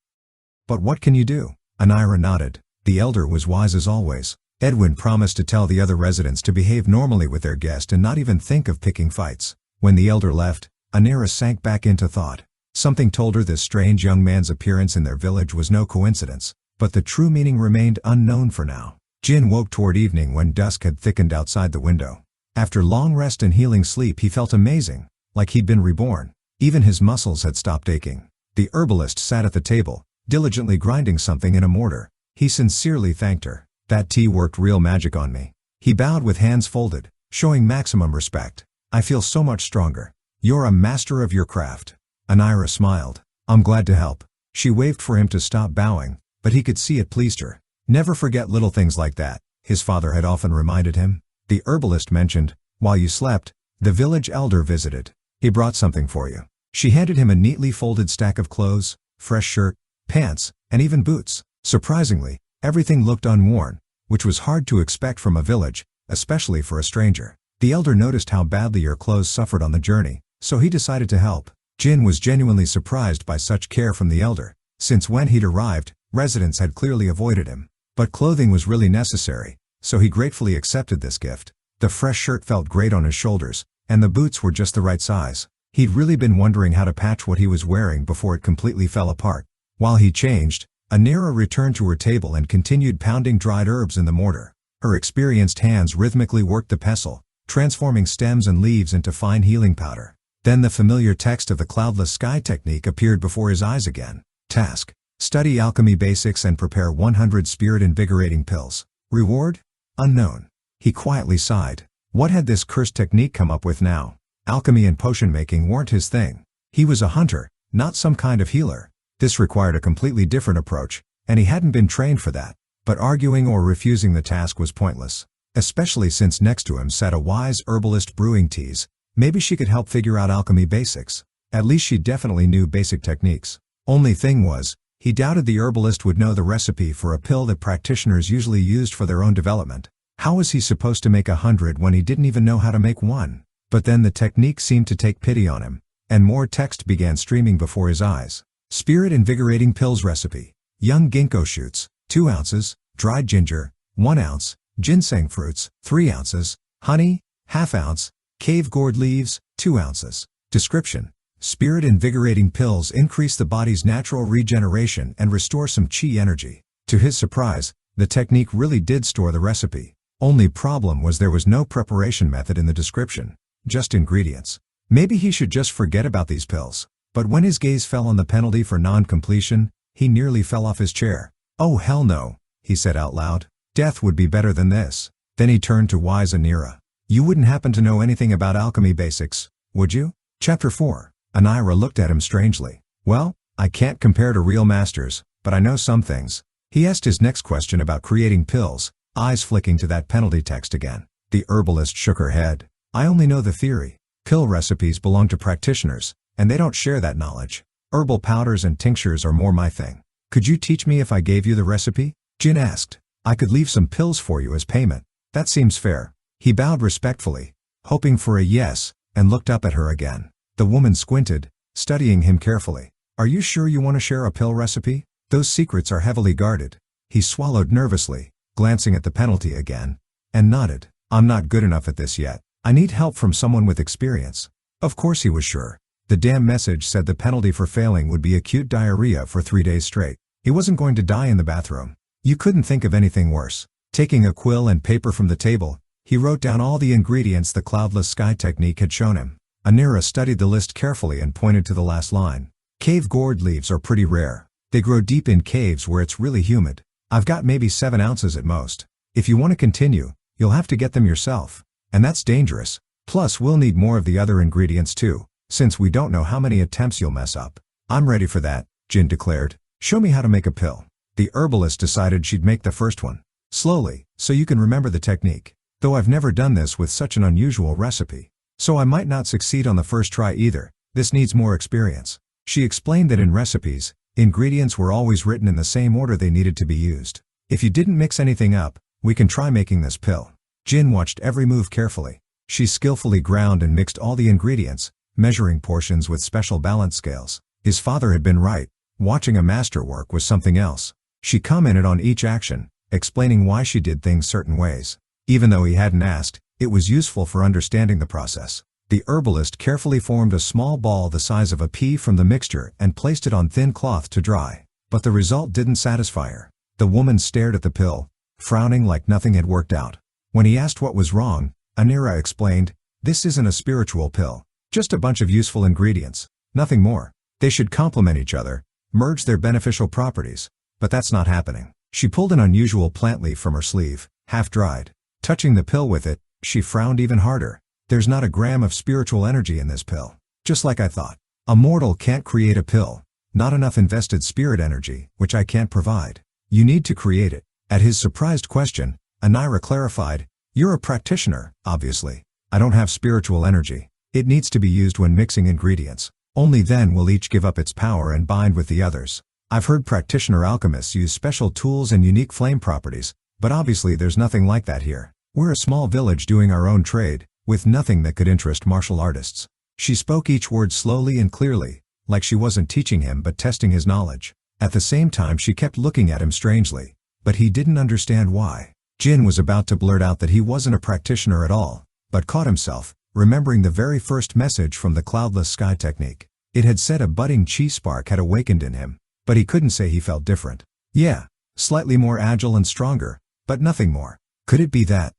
But what can you do? Anira nodded. The elder was wise as always. Edwin promised to tell the other residents to behave normally with their guest and not even think of picking fights. When the elder left, Anira sank back into thought. Something told her this strange young man's appearance in their village was no coincidence, but the true meaning remained unknown for now. Jin woke toward evening when dusk had thickened outside the window. After long rest and healing sleep he felt amazing, like he'd been reborn. Even his muscles had stopped aching. The herbalist sat at the table, diligently grinding something in a mortar. He sincerely thanked her. That tea worked real magic on me. He bowed with hands folded, showing maximum respect. I feel so much stronger. You're a master of your craft. Anira smiled. I'm glad to help. She waved for him to stop bowing, but he could see it pleased her. Never forget little things like that, his father had often reminded him. The herbalist mentioned, while you slept, the village elder visited. He brought something for you. She handed him a neatly folded stack of clothes, fresh shirt, pants, and even boots. Surprisingly, everything looked unworn, which was hard to expect from a village, especially for a stranger. The elder noticed how badly your clothes suffered on the journey, so he decided to help. Jin was genuinely surprised by such care from the elder, since when he'd arrived, residents had clearly avoided him. But clothing was really necessary, so he gratefully accepted this gift. The fresh shirt felt great on his shoulders, and the boots were just the right size. He'd really been wondering how to patch what he was wearing before it completely fell apart. While he changed, Anira returned to her table and continued pounding dried herbs in the mortar. Her experienced hands rhythmically worked the pestle, transforming stems and leaves into fine healing powder. Then the familiar text of the cloudless sky technique appeared before his eyes again. Task: study alchemy basics and prepare 100 spirit-invigorating pills. Reward? Unknown. He quietly sighed. What had this cursed technique come up with now? Alchemy and potion-making weren't his thing. He was a hunter, not some kind of healer. This required a completely different approach, and he hadn't been trained for that. But arguing or refusing the task was pointless. Especially since next to him sat a wise herbalist brewing teas. Maybe she could help figure out alchemy basics. At least she definitely knew basic techniques. Only thing was, he doubted the herbalist would know the recipe for a pill that practitioners usually used for their own development. How was he supposed to make 100 when he didn't even know how to make one? But then the technique seemed to take pity on him, and more text began streaming before his eyes. Spirit Invigorating Pills Recipe. Young ginkgo shoots, 2 ounces, dried ginger, 1 ounce, ginseng fruits, 3 ounces, honey, ½ ounce, cave gourd leaves, 2 ounces. Description: Spirit Invigorating pills increase the body's natural regeneration and restore some chi energy. To his surprise, the technique really did store the recipe. Only problem was there was no preparation method in the description, just ingredients. Maybe he should just forget about these pills. But when his gaze fell on the penalty for non-completion, he nearly fell off his chair. Oh hell no, he said out loud. Death would be better than this. Then he turned to wise Anira. You wouldn't happen to know anything about alchemy basics, would you? Chapter 4. Anira looked at him strangely. Well, I can't compare to real masters, but I know some things. He asked his next question about creating pills, eyes flicking to that penalty text again. The herbalist shook her head. I only know the theory. Pill recipes belong to practitioners, and they don't share that knowledge. Herbal powders and tinctures are more my thing. Could you teach me if I gave you the recipe? Jin asked. I could leave some pills for you as payment. That seems fair. He bowed respectfully, hoping for a yes, and looked up at her again. The woman squinted, studying him carefully. Are you sure you want to share a pill recipe? Those secrets are heavily guarded. He swallowed nervously, glancing at the penalty again, and nodded. I'm not good enough at this yet. I need help from someone with experience. Of course he was sure. The damn message said the penalty for failing would be acute diarrhea for 3 days straight. He wasn't going to die in the bathroom. You couldn't think of anything worse. Taking a quill and paper from the table, he wrote down all the ingredients the cloudless sky technique had shown him. Anira studied the list carefully and pointed to the last line. Cave gourd leaves are pretty rare. They grow deep in caves where it's really humid. I've got maybe 7 ounces at most. If you want to continue, you'll have to get them yourself. And that's dangerous. Plus we'll need more of the other ingredients too, since we don't know how many attempts you'll mess up. I'm ready for that, Jin declared. Show me how to make a pill. The herbalist decided she'd make the first one. Slowly, so you can remember the technique. Though I've never done this with such an unusual recipe. So I might not succeed on the first try either. This needs more experience. She explained that in recipes, ingredients were always written in the same order they needed to be used. If you didn't mix anything up, we can try making this pill. Jin watched every move carefully. She skillfully ground and mixed all the ingredients, measuring portions with special balance scales. His father had been right. Watching a master work was something else. She commented on each action, explaining why she did things certain ways. Even though he hadn't asked, it was useful for understanding the process. The herbalist carefully formed a small ball the size of a pea from the mixture and placed it on thin cloth to dry. But the result didn't satisfy her. The woman stared at the pill, frowning like nothing had worked out. When he asked what was wrong, Anira explained, this isn't a spiritual pill. Just a bunch of useful ingredients. Nothing more. They should complement each other, merge their beneficial properties. But that's not happening. She pulled an unusual plant leaf from her sleeve, half-dried. Touching the pill with it, she frowned even harder. There's not a gram of spiritual energy in this pill. Just like I thought. A mortal can't create a pill. Not enough invested spirit energy, which I can't provide. You need to create it. At his surprised question, Anira clarified, you're a practitioner, obviously. I don't have spiritual energy. It needs to be used when mixing ingredients. Only then will each give up its power and bind with the others. I've heard practitioner alchemists use special tools and unique flame properties, but obviously there's nothing like that here. We're a small village doing our own trade, with nothing that could interest martial artists. She spoke each word slowly and clearly, like she wasn't teaching him but testing his knowledge. At the same time she kept looking at him strangely, but he didn't understand why. Jin was about to blurt out that he wasn't a practitioner at all, but caught himself, remembering the very first message from the cloudless sky technique. It had said a budding chi spark had awakened in him, but he couldn't say he felt different. Yeah, slightly more agile and stronger, but nothing more. Could it be that?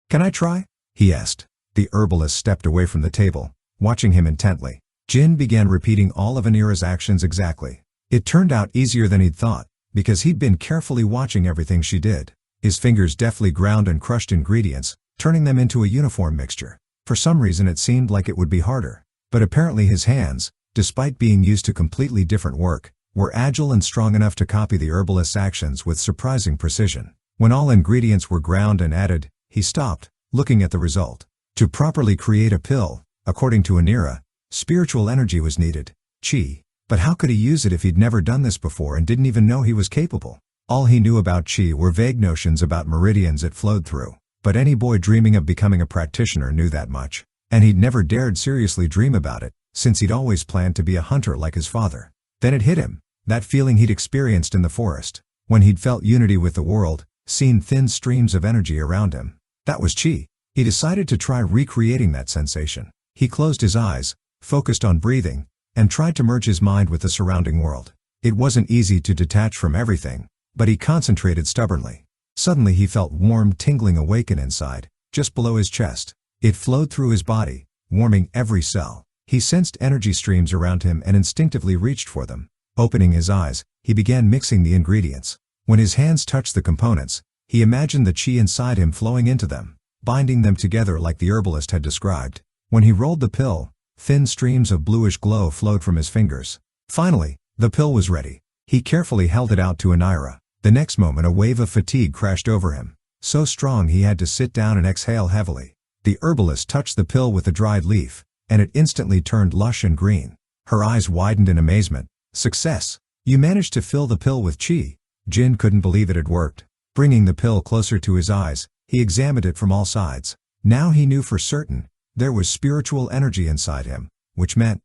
Can I try? He asked. The herbalist stepped away from the table, watching him intently. Jin began repeating all of Anira's actions exactly. It turned out easier than he'd thought, because he'd been carefully watching everything she did. His fingers deftly ground and crushed ingredients, turning them into a uniform mixture. For some reason it seemed like it would be harder. But apparently his hands, despite being used to completely different work, were agile and strong enough to copy the herbalist's actions with surprising precision. When all ingredients were ground and added, he stopped, looking at the result. To properly create a pill, according to Anira, spiritual energy was needed, chi. But how could he use it if he'd never done this before and didn't even know he was capable? All he knew about chi were vague notions about meridians it flowed through. But any boy dreaming of becoming a practitioner knew that much. And he'd never dared seriously dream about it, since he'd always planned to be a hunter like his father. Then it hit him, that feeling he'd experienced in the forest, when he'd felt unity with the world, seen thin streams of energy around him. That was chi. He decided to try recreating that sensation. He closed his eyes, focused on breathing, and tried to merge his mind with the surrounding world. It wasn't easy to detach from everything, but he concentrated stubbornly. Suddenly he felt warm tingling awaken inside, just below his chest. It flowed through his body, warming every cell. He sensed energy streams around him and instinctively reached for them. Opening his eyes, he began mixing the ingredients. When his hands touched the components, he imagined the chi inside him flowing into them, binding them together like the herbalist had described. When he rolled the pill, thin streams of bluish glow flowed from his fingers. Finally, the pill was ready. He carefully held it out to Anira. The next moment a wave of fatigue crashed over him, so strong he had to sit down and exhale heavily. The herbalist touched the pill with a dried leaf, and it instantly turned lush and green. Her eyes widened in amazement. Success! You managed to fill the pill with qi. Jin couldn't believe it had worked. Bringing the pill closer to his eyes, he examined it from all sides. Now he knew for certain, there was spiritual energy inside him, which meant...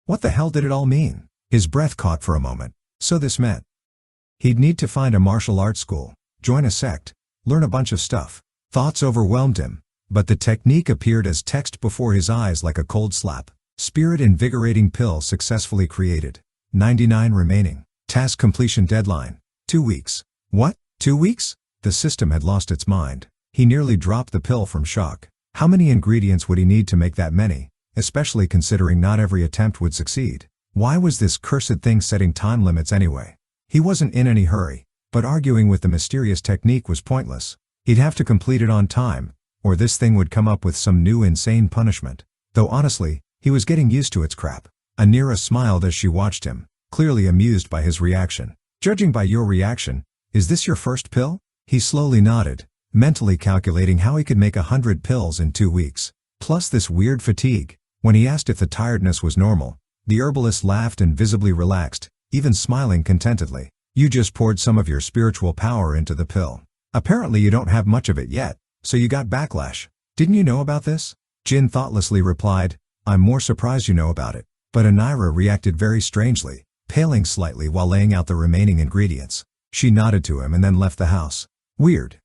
What the hell did it all mean? His breath caught for a moment. So this meant he'd need to find a martial arts school, join a sect, learn a bunch of stuff. Thoughts overwhelmed him, but the technique appeared as text before his eyes like a cold slap. Spirit invigorating pill successfully created. 99 remaining. Task completion deadline. 2 weeks. What? 2 weeks? The system had lost its mind. He nearly dropped the pill from shock. How many ingredients would he need to make that many, especially considering not every attempt would succeed? Why was this cursed thing setting time limits anyway? He wasn't in any hurry, but arguing with the mysterious technique was pointless. He'd have to complete it on time, or this thing would come up with some new insane punishment. Though honestly, he was getting used to its crap. Anira smiled as she watched him, clearly amused by his reaction. Judging by your reaction, is this your first pill? He slowly nodded, mentally calculating how he could make 100 pills in 2 weeks. Plus this weird fatigue. When he asked if the tiredness was normal, the herbalist laughed and visibly relaxed, even smiling contentedly. You just poured some of your spiritual power into the pill. Apparently you don't have much of it yet, so you got backlash. Didn't you know about this? Jin thoughtlessly replied, I'm more surprised you know about it. But Anira reacted very strangely, paling slightly while laying out the remaining ingredients. She nodded to him and then left the house. Weird.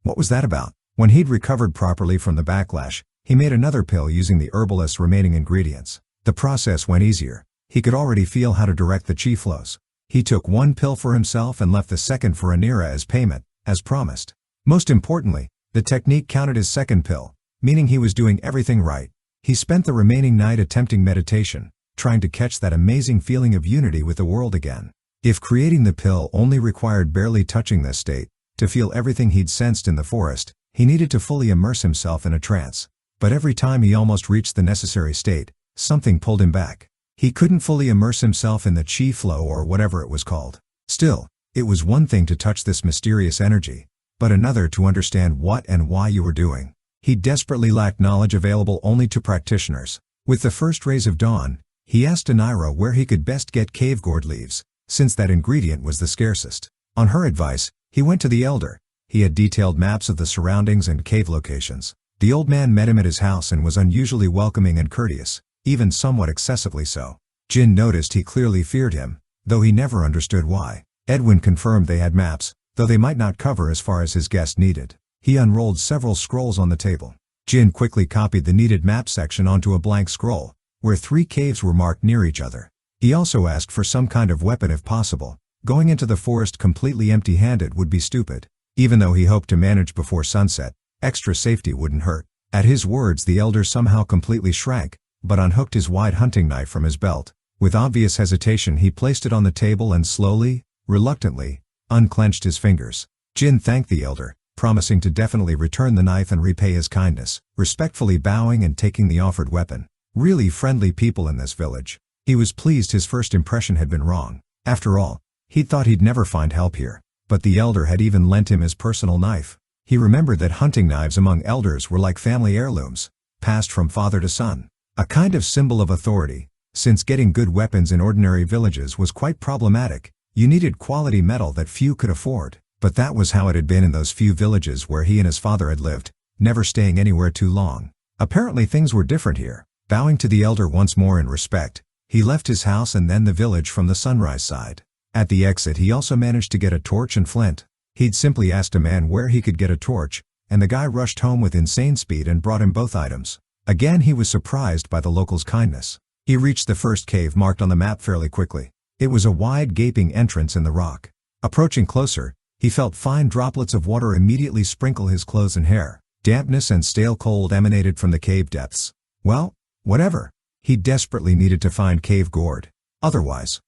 What was that about? When he'd recovered properly from the backlash, he made another pill using the herbalist's remaining ingredients. The process went easier. He could already feel how to direct the chi flows. He took 1 pill for himself and left the second for Anira as payment, as promised. Most importantly, the technique counted as second pill, meaning he was doing everything right. He spent the remaining night attempting meditation, trying to catch that amazing feeling of unity with the world again. If creating the pill only required barely touching this state, to feel everything he'd sensed in the forest, he needed to fully immerse himself in a trance. But every time he almost reached the necessary state, something pulled him back. He couldn't fully immerse himself in the chi flow or whatever it was called. Still, it was one thing to touch this mysterious energy, but another to understand what and why you were doing. He desperately lacked knowledge available only to practitioners. With the first rays of dawn, he asked Anira where he could best get cave gourd leaves, since that ingredient was the scarcest. On her advice, he went to the elder. He had detailed maps of the surroundings and cave locations. The old man met him at his house and was unusually welcoming and courteous, even somewhat excessively so. Jin noticed he clearly feared him, though he never understood why. Edwin confirmed they had maps, though they might not cover as far as his guest needed. He unrolled several scrolls on the table. Jin quickly copied the needed map section onto a blank scroll, where 3 caves were marked near each other. He also asked for some kind of weapon if possible. Going into the forest completely empty-handed would be stupid. Even though he hoped to manage before sunset, extra safety wouldn't hurt. At his words the elder somehow completely shrank, but unhooked his wide hunting knife from his belt. With obvious hesitation he placed it on the table and slowly, reluctantly, unclenched his fingers. Jin thanked the elder, promising to definitely return the knife and repay his kindness, respectfully bowing and taking the offered weapon. Really friendly people in this village. He was pleased his first impression had been wrong. After all, he'd thought he'd never find help here. But the elder had even lent him his personal knife. He remembered that hunting knives among elders were like family heirlooms, passed from father to son. A kind of symbol of authority, since getting good weapons in ordinary villages was quite problematic. You needed quality metal that few could afford. But that was how it had been in those few villages where he and his father had lived, never staying anywhere too long. Apparently things were different here. Bowing to the elder once more in respect, he left his house and then the village from the sunrise side. At the exit he also managed to get a torch and flint. He'd simply asked a man where he could get a torch, and the guy rushed home with insane speed and brought him both items. Again he was surprised by the locals' kindness. He reached the first cave marked on the map fairly quickly. It was a wide gaping entrance in the rock. Approaching closer, he felt fine droplets of water immediately sprinkle his clothes and hair. Dampness and stale cold emanated from the cave depths. Well, whatever. He desperately needed to find cave gourd. Otherwise,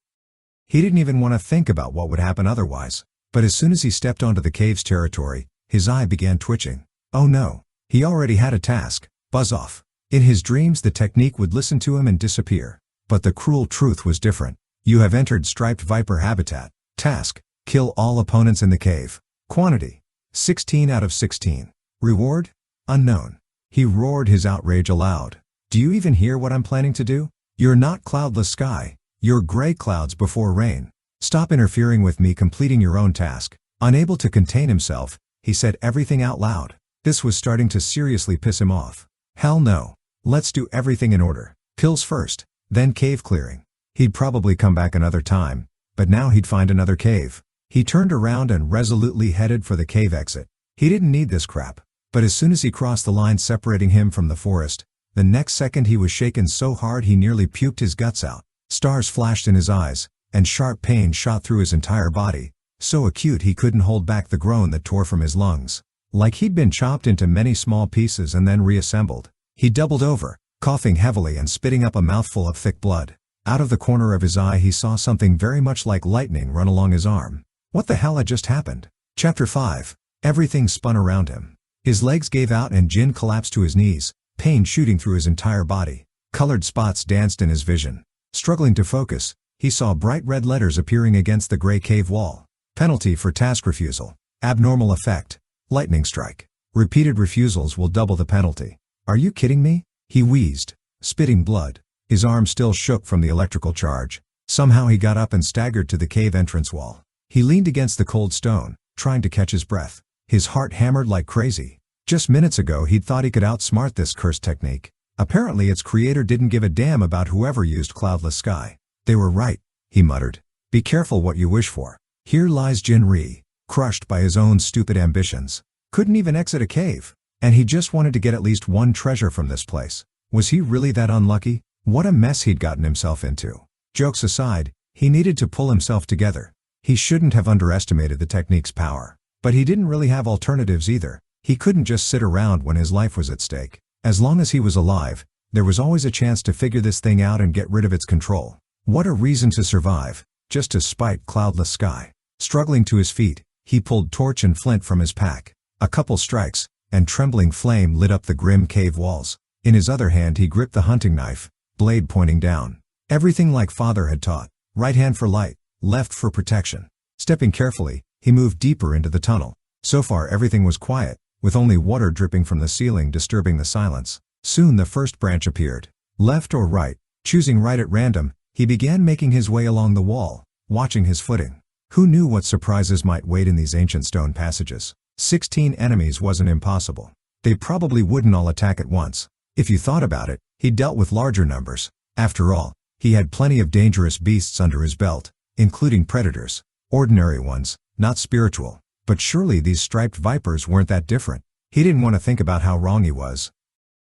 he didn't even want to think about what would happen otherwise. But as soon as he stepped onto the cave's territory, his eye began twitching. Oh no. He already had a task. Buzz off. In his dreams the technique would listen to him and disappear. But the cruel truth was different. You have entered striped viper habitat. Task. Kill all opponents in the cave. Quantity: 16 out of 16. Reward: unknown. He roared his outrage aloud. Do you even hear what I'm planning to do? You're not cloudless sky. You're gray clouds before rain. Stop interfering with me completing your own task. Unable to contain himself, he said everything out loud. This was starting to seriously piss him off. Hell no. Let's do everything in order. Kills first, then cave clearing. He'd probably come back another time, but now he'd find another cave. He turned around and resolutely headed for the cave exit. He didn't need this crap. But as soon as he crossed the line separating him from the forest, the next second he was shaken so hard he nearly puked his guts out. Stars flashed in his eyes, and sharp pain shot through his entire body, so acute he couldn't hold back the groan that tore from his lungs. Like he'd been chopped into many small pieces and then reassembled. He doubled over, coughing heavily and spitting up a mouthful of thick blood. Out of the corner of his eye he saw something very much like lightning run along his arm. What the hell had just happened? Chapter 5. Everything spun around him. His legs gave out and Jin collapsed to his knees, pain shooting through his entire body. Colored spots danced in his vision. Struggling to focus, he saw bright red letters appearing against the gray cave wall. Penalty for task refusal. Abnormal effect. Lightning strike. Repeated refusals will double the penalty. Are you kidding me? He wheezed, spitting blood. His arm still shook from the electrical charge. Somehow he got up and staggered to the cave entrance wall. He leaned against the cold stone, trying to catch his breath. His heart hammered like crazy. Just minutes ago he'd thought he could outsmart this cursed technique. Apparently its creator didn't give a damn about whoever used cloudless sky. They were right, he muttered. Be careful what you wish for. Here lies Jinri, crushed by his own stupid ambitions. Couldn't even exit a cave. And he just wanted to get at least one treasure from this place. Was he really that unlucky? What a mess he'd gotten himself into. Jokes aside, he needed to pull himself together. He shouldn't have underestimated the technique's power. But he didn't really have alternatives either. He couldn't just sit around when his life was at stake. As long as he was alive, there was always a chance to figure this thing out and get rid of its control. What a reason to survive, just to spite cloudless sky. Struggling to his feet, he pulled torch and flint from his pack. A couple strikes, and trembling flame lit up the grim cave walls. In his other hand he gripped the hunting knife, blade pointing down. Everything like father had taught. Right hand for light, left for protection. Stepping carefully, he moved deeper into the tunnel. So far everything was quiet, with only water dripping from the ceiling disturbing the silence. Soon the first branch appeared. Left or right, choosing right at random, he began making his way along the wall, watching his footing. Who knew what surprises might wait in these ancient stone passages? 16 enemies wasn't impossible. They probably wouldn't all attack at once. If you thought about it, he dealt with larger numbers. After all, he had plenty of dangerous beasts under his belt, including predators. Ordinary ones, not spiritual. But surely these striped vipers weren't that different. He didn't want to think about how wrong he was.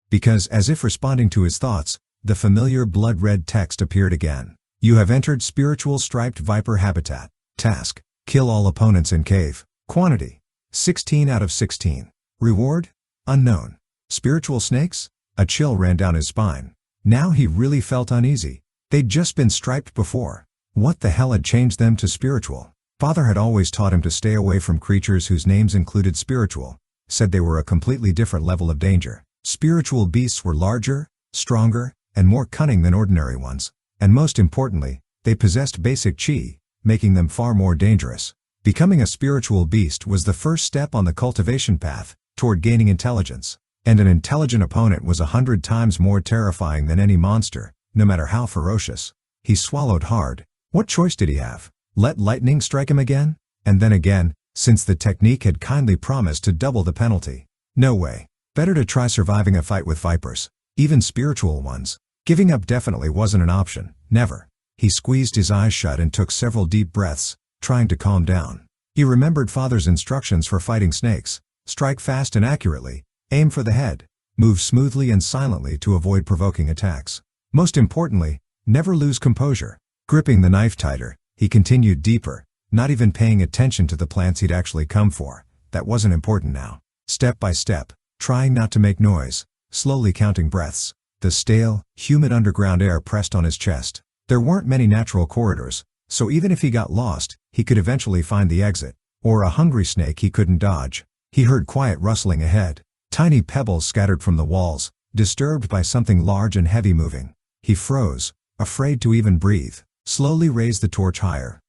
Because, as if responding to his thoughts, the familiar blood-red text appeared again. You have entered spiritual striped viper habitat. Task: kill all opponents in cave. Quantity: 16 out of 16. Reward: unknown. Spiritual snakes? A chill ran down his spine. Now he really felt uneasy. They'd just been striped before. What the hell had changed them to spiritual? Father had always taught him to stay away from creatures whose names included spiritual. Said they were a completely different level of danger. Spiritual beasts were larger, stronger, and more cunning than ordinary ones. And most importantly, they possessed basic chi, making them far more dangerous. Becoming a spiritual beast was the first step on the cultivation path, toward gaining intelligence. And an intelligent opponent was 100 times more terrifying than any monster, no matter how ferocious. He swallowed hard. What choice did he have? Let lightning strike him again? And then again, since the technique had kindly promised to double the penalty. No way. Better to try surviving a fight with vipers. Even spiritual ones. Giving up definitely wasn't an option. Never. He squeezed his eyes shut and took several deep breaths, trying to calm down. He remembered father's instructions for fighting snakes. Strike fast and accurately. Aim for the head. Move smoothly and silently to avoid provoking attacks. Most importantly, never lose composure. Gripping the knife tighter, he continued deeper, not even paying attention to the plants he'd actually come for. That wasn't important now. Step by step, trying not to make noise, slowly counting breaths. The stale, humid underground air pressed on his chest. There weren't many natural corridors, so even if he got lost, he could eventually find the exit. Or a hungry snake he couldn't dodge. He heard quiet rustling ahead. Tiny pebbles scattered from the walls, disturbed by something large and heavy moving. He froze, afraid to even breathe. Slowly raised the torch higher.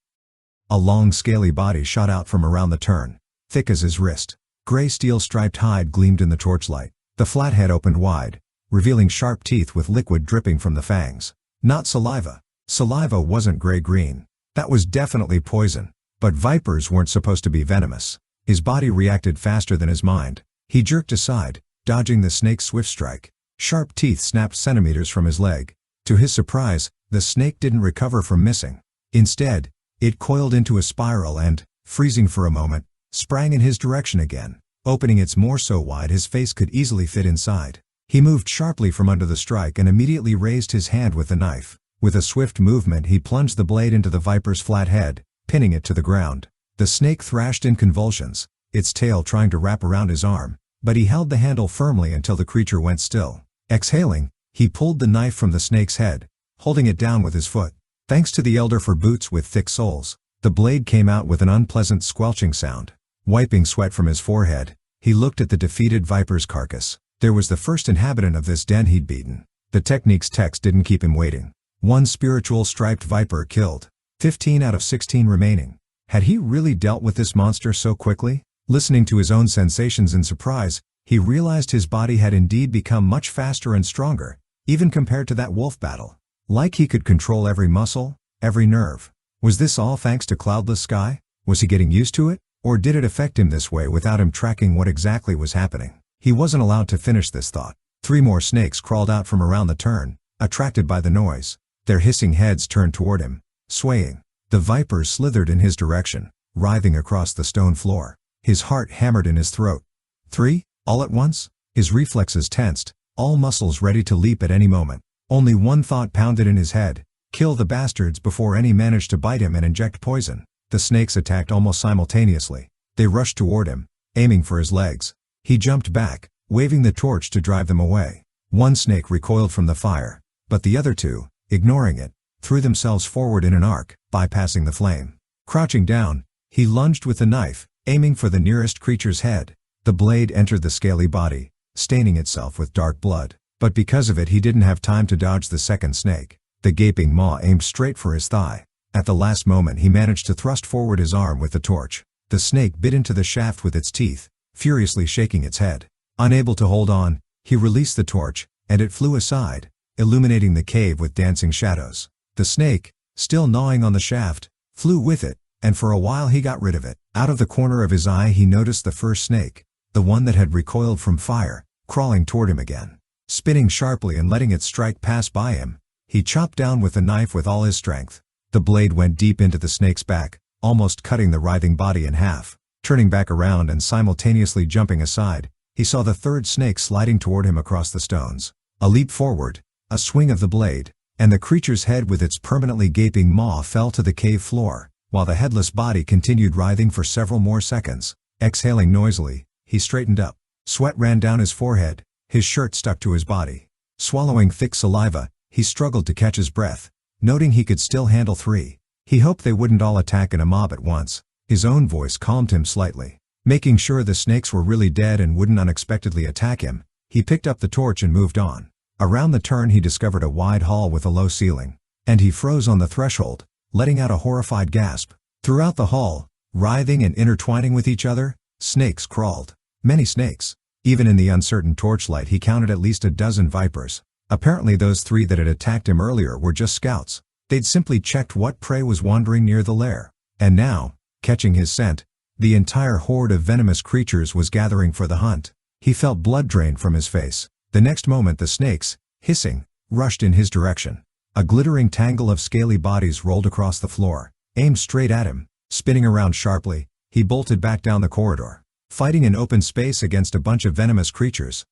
A long scaly body shot out from around the turn, thick as his wrist. Gray steel-striped hide gleamed in the torchlight. The flat head opened wide, revealing sharp teeth with liquid dripping from the fangs. Not saliva. Saliva wasn't gray-green. That was definitely poison. But vipers weren't supposed to be venomous. His body reacted faster than his mind. He jerked aside, dodging the snake's swift strike. Sharp teeth snapped centimeters from his leg. To his surprise, the snake didn't recover from missing. Instead, it coiled into a spiral and, freezing for a moment, sprang in his direction again, opening its maw so wide his face could easily fit inside. He moved sharply from under the strike and immediately raised his hand with the knife. With a swift movement he plunged the blade into the viper's flat head, pinning it to the ground. The snake thrashed in convulsions, its tail trying to wrap around his arm, but he held the handle firmly until the creature went still. Exhaling, he pulled the knife from the snake's head, holding it down with his foot. Thanks to the elder for boots with thick soles, the blade came out with an unpleasant squelching sound. Wiping sweat from his forehead, he looked at the defeated viper's carcass. There was the first inhabitant of this den he'd beaten. The technique's text didn't keep him waiting. 1 spiritual striped viper killed. 15 out of 16 remaining. Had he really dealt with this monster so quickly? Listening to his own sensations in surprise, he realized his body had indeed become much faster and stronger, even compared to that wolf battle. Like he could control every muscle, every nerve. Was this all thanks to cloudless sky? Was he getting used to it? Or did it affect him this way without him tracking what exactly was happening? He wasn't allowed to finish this thought. 3 more snakes crawled out from around the turn, attracted by the noise. Their hissing heads turned toward him, swaying. The vipers slithered in his direction, writhing across the stone floor. His heart hammered in his throat. 3? All at once? His reflexes tensed, all muscles ready to leap at any moment. Only one thought pounded in his head: kill the bastards before any managed to bite him and inject poison. The snakes attacked almost simultaneously. They rushed toward him, aiming for his legs. He jumped back, waving the torch to drive them away. 1 snake recoiled from the fire, but the other 2, ignoring it, threw themselves forward in an arc, bypassing the flame. Crouching down, he lunged with the knife, aiming for the nearest creature's head. The blade entered the scaly body, staining itself with dark blood. But because of it he didn't have time to dodge the second snake. The gaping maw aimed straight for his thigh. At the last moment he managed to thrust forward his arm with the torch. The snake bit into the shaft with its teeth, furiously shaking its head. Unable to hold on, he released the torch, and it flew aside, illuminating the cave with dancing shadows. The snake, still gnawing on the shaft, flew with it, and for a while he got rid of it. Out of the corner of his eye he noticed the first snake, the one that had recoiled from fire, crawling toward him again. Spinning sharply and letting its strike pass by him, he chopped down with the knife with all his strength. The blade went deep into the snake's back, almost cutting the writhing body in half. Turning back around and simultaneously jumping aside, he saw the third snake sliding toward him across the stones. A leap forward, a swing of the blade, and the creature's head with its permanently gaping maw fell to the cave floor, while the headless body continued writhing for several more seconds. Exhaling noisily, he straightened up. Sweat ran down his forehead. His shirt stuck to his body. Swallowing thick saliva, he struggled to catch his breath, noting he could still handle 3. He hoped they wouldn't all attack in a mob at once. His own voice calmed him slightly. Making sure the snakes were really dead and wouldn't unexpectedly attack him, he picked up the torch and moved on. Around the turn he discovered a wide hall with a low ceiling, and he froze on the threshold, letting out a horrified gasp. Throughout the hall, writhing and intertwining with each other, snakes crawled. Many snakes. Even in the uncertain torchlight he counted at least a dozen vipers. Apparently those 3 that had attacked him earlier were just scouts. They'd simply checked what prey was wandering near the lair. And now, catching his scent, the entire horde of venomous creatures was gathering for the hunt. He felt blood drain from his face. The next moment the snakes, hissing, rushed in his direction. A glittering tangle of scaly bodies rolled across the floor, aimed straight at him. Spinning around sharply, he bolted back down the corridor. Fighting in open space against a bunch of venomous creatures.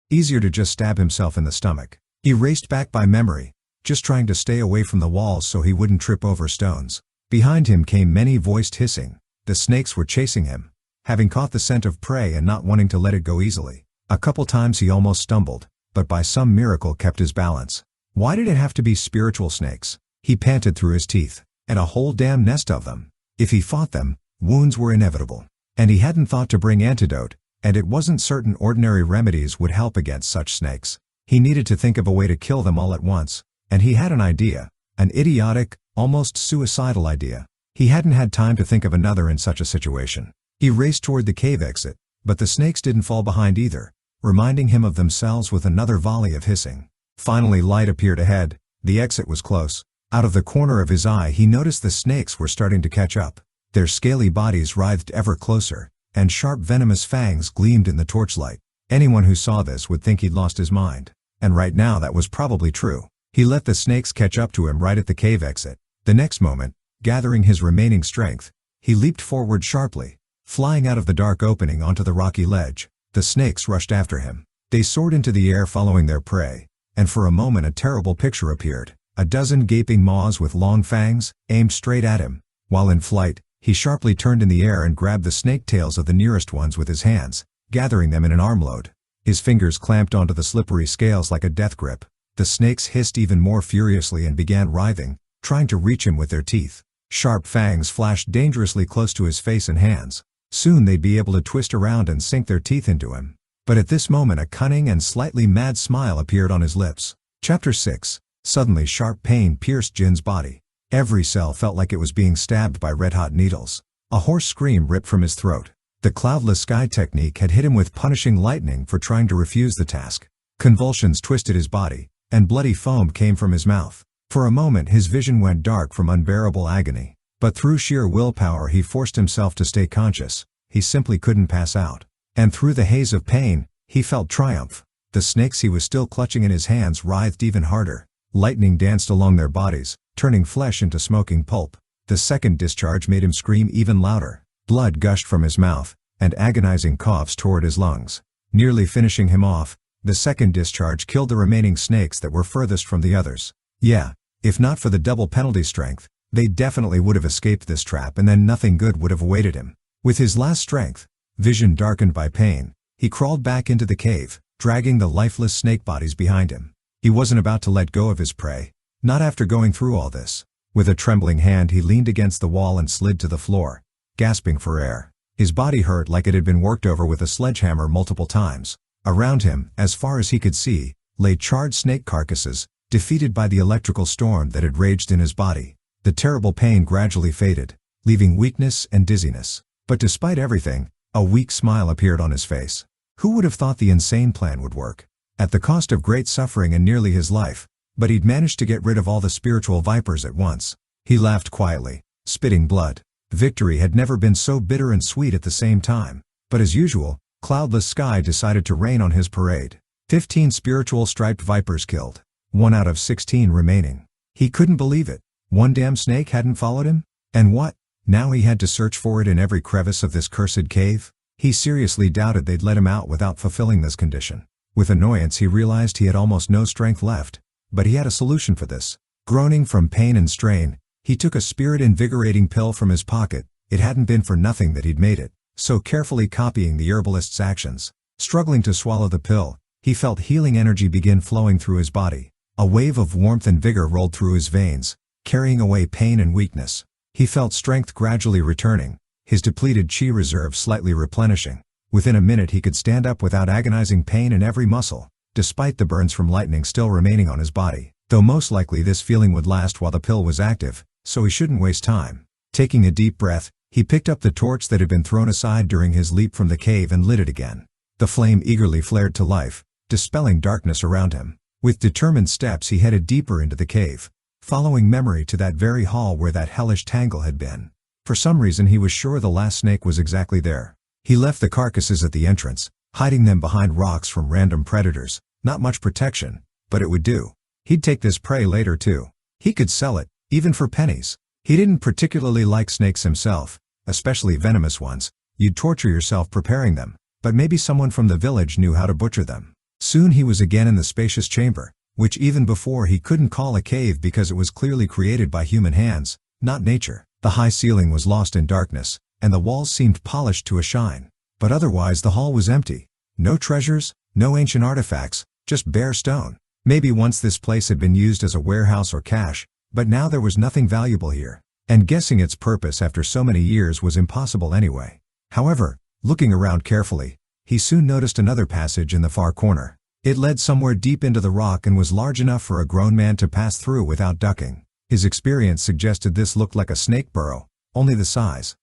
Easier to just stab himself in the stomach. He raced back by memory, just trying to stay away from the walls so he wouldn't trip over stones. Behind him came many-voiced hissing. The snakes were chasing him, having caught the scent of prey and not wanting to let it go easily. A couple times he almost stumbled, but by some miracle kept his balance. Why did it have to be spiritual snakes? He panted through his teeth, and a whole damn nest of them. If he fought them, wounds were inevitable. And he hadn't thought to bring antidote, and it wasn't certain ordinary remedies would help against such snakes. He needed to think of a way to kill them all at once, and he had an idea. An idiotic, almost suicidal idea. He hadn't had time to think of another in such a situation. He raced toward the cave exit, but the snakes didn't fall behind either, reminding him of themselves with another volley of hissing. Finally, light appeared ahead. The exit was close. Out of the corner of his eye he noticed the snakes were starting to catch up. Their scaly bodies writhed ever closer, and sharp venomous fangs gleamed in the torchlight. Anyone who saw this would think he'd lost his mind. And right now that was probably true. He let the snakes catch up to him right at the cave exit. The next moment, gathering his remaining strength, he leaped forward sharply, flying out of the dark opening onto the rocky ledge. The snakes rushed after him. They soared into the air following their prey, and for a moment a terrible picture appeared. A dozen gaping maws with long fangs, aimed straight at him. While in flight, he sharply turned in the air and grabbed the snake tails of the nearest ones with his hands, gathering them in an armload. His fingers clamped onto the slippery scales like a death grip. The snakes hissed even more furiously and began writhing, trying to reach him with their teeth. Sharp fangs flashed dangerously close to his face and hands. Soon they'd be able to twist around and sink their teeth into him. But at this moment a cunning and slightly mad smile appeared on his lips. Chapter 6. Suddenly sharp pain pierced Jin's body. Every cell felt like it was being stabbed by red-hot needles. A hoarse scream ripped from his throat. The cloudless sky technique had hit him with punishing lightning for trying to refuse the task. Convulsions twisted his body, and bloody foam came from his mouth. For a moment his vision went dark from unbearable agony. But through sheer willpower he forced himself to stay conscious. He simply couldn't pass out. And through the haze of pain, he felt triumph. The snakes he was still clutching in his hands writhed even harder. Lightning danced along their bodies, turning flesh into smoking pulp. The second discharge made him scream even louder. Blood gushed from his mouth, and agonizing coughs tore at his lungs. Nearly finishing him off, the second discharge killed the remaining snakes that were furthest from the others. Yeah, if not for the double penalty strength, they definitely would have escaped this trap and then nothing good would have awaited him. With his last strength, vision darkened by pain, he crawled back into the cave, dragging the lifeless snake bodies behind him. He wasn't about to let go of his prey. Not after going through all this. With a trembling hand he leaned against the wall and slid to the floor, gasping for air. His body hurt like it had been worked over with a sledgehammer multiple times. Around him, as far as he could see, lay charred snake carcasses, defeated by the electrical storm that had raged in his body. The terrible pain gradually faded, leaving weakness and dizziness. But despite everything, a weak smile appeared on his face. Who would have thought the insane plan would work? At the cost of great suffering and nearly his life, but he'd managed to get rid of all the spiritual vipers at once. He laughed quietly, spitting blood. Victory had never been so bitter and sweet at the same time. But as usual, cloudless sky decided to rain on his parade. 15 spiritual striped vipers killed. 1 out of 16 remaining. He couldn't believe it. One damn snake hadn't followed him? And what? Now he had to search for it in every crevice of this cursed cave? He seriously doubted they'd let him out without fulfilling this condition. With annoyance he realized he had almost no strength left. But he had a solution for this. Groaning from pain and strain, he took a spirit-invigorating pill from his pocket. It hadn't been for nothing that he'd made it, so carefully copying the herbalist's actions. Struggling to swallow the pill, he felt healing energy begin flowing through his body. A wave of warmth and vigor rolled through his veins, carrying away pain and weakness. He felt strength gradually returning, his depleted chi reserve slightly replenishing. Within a minute he could stand up without agonizing pain in every muscle, despite the burns from lightning still remaining on his body. Though most likely this feeling would last while the pill was active, so he shouldn't waste time. Taking a deep breath, he picked up the torch that had been thrown aside during his leap from the cave and lit it again. The flame eagerly flared to life, dispelling darkness around him. With determined steps he headed deeper into the cave, following memory to that very hall where that hellish tangle had been. For some reason he was sure the last snake was exactly there. He left the carcasses at the entrance, hiding them behind rocks from random predators. Not much protection, but it would do. He'd take this prey later too. He could sell it, even for pennies. He didn't particularly like snakes himself, especially venomous ones. You'd torture yourself preparing them, but maybe someone from the village knew how to butcher them. Soon he was again in the spacious chamber, which even before he couldn't call a cave because it was clearly created by human hands, not nature. The high ceiling was lost in darkness, and the walls seemed polished to a shine. But otherwise the hall was empty. No treasures, no ancient artifacts, just bare stone. Maybe once this place had been used as a warehouse or cache, but now there was nothing valuable here. And guessing its purpose after so many years was impossible anyway. However, looking around carefully, he soon noticed another passage in the far corner. It led somewhere deep into the rock and was large enough for a grown man to pass through without ducking. His experience suggested this looked like a snake burrow, only the size.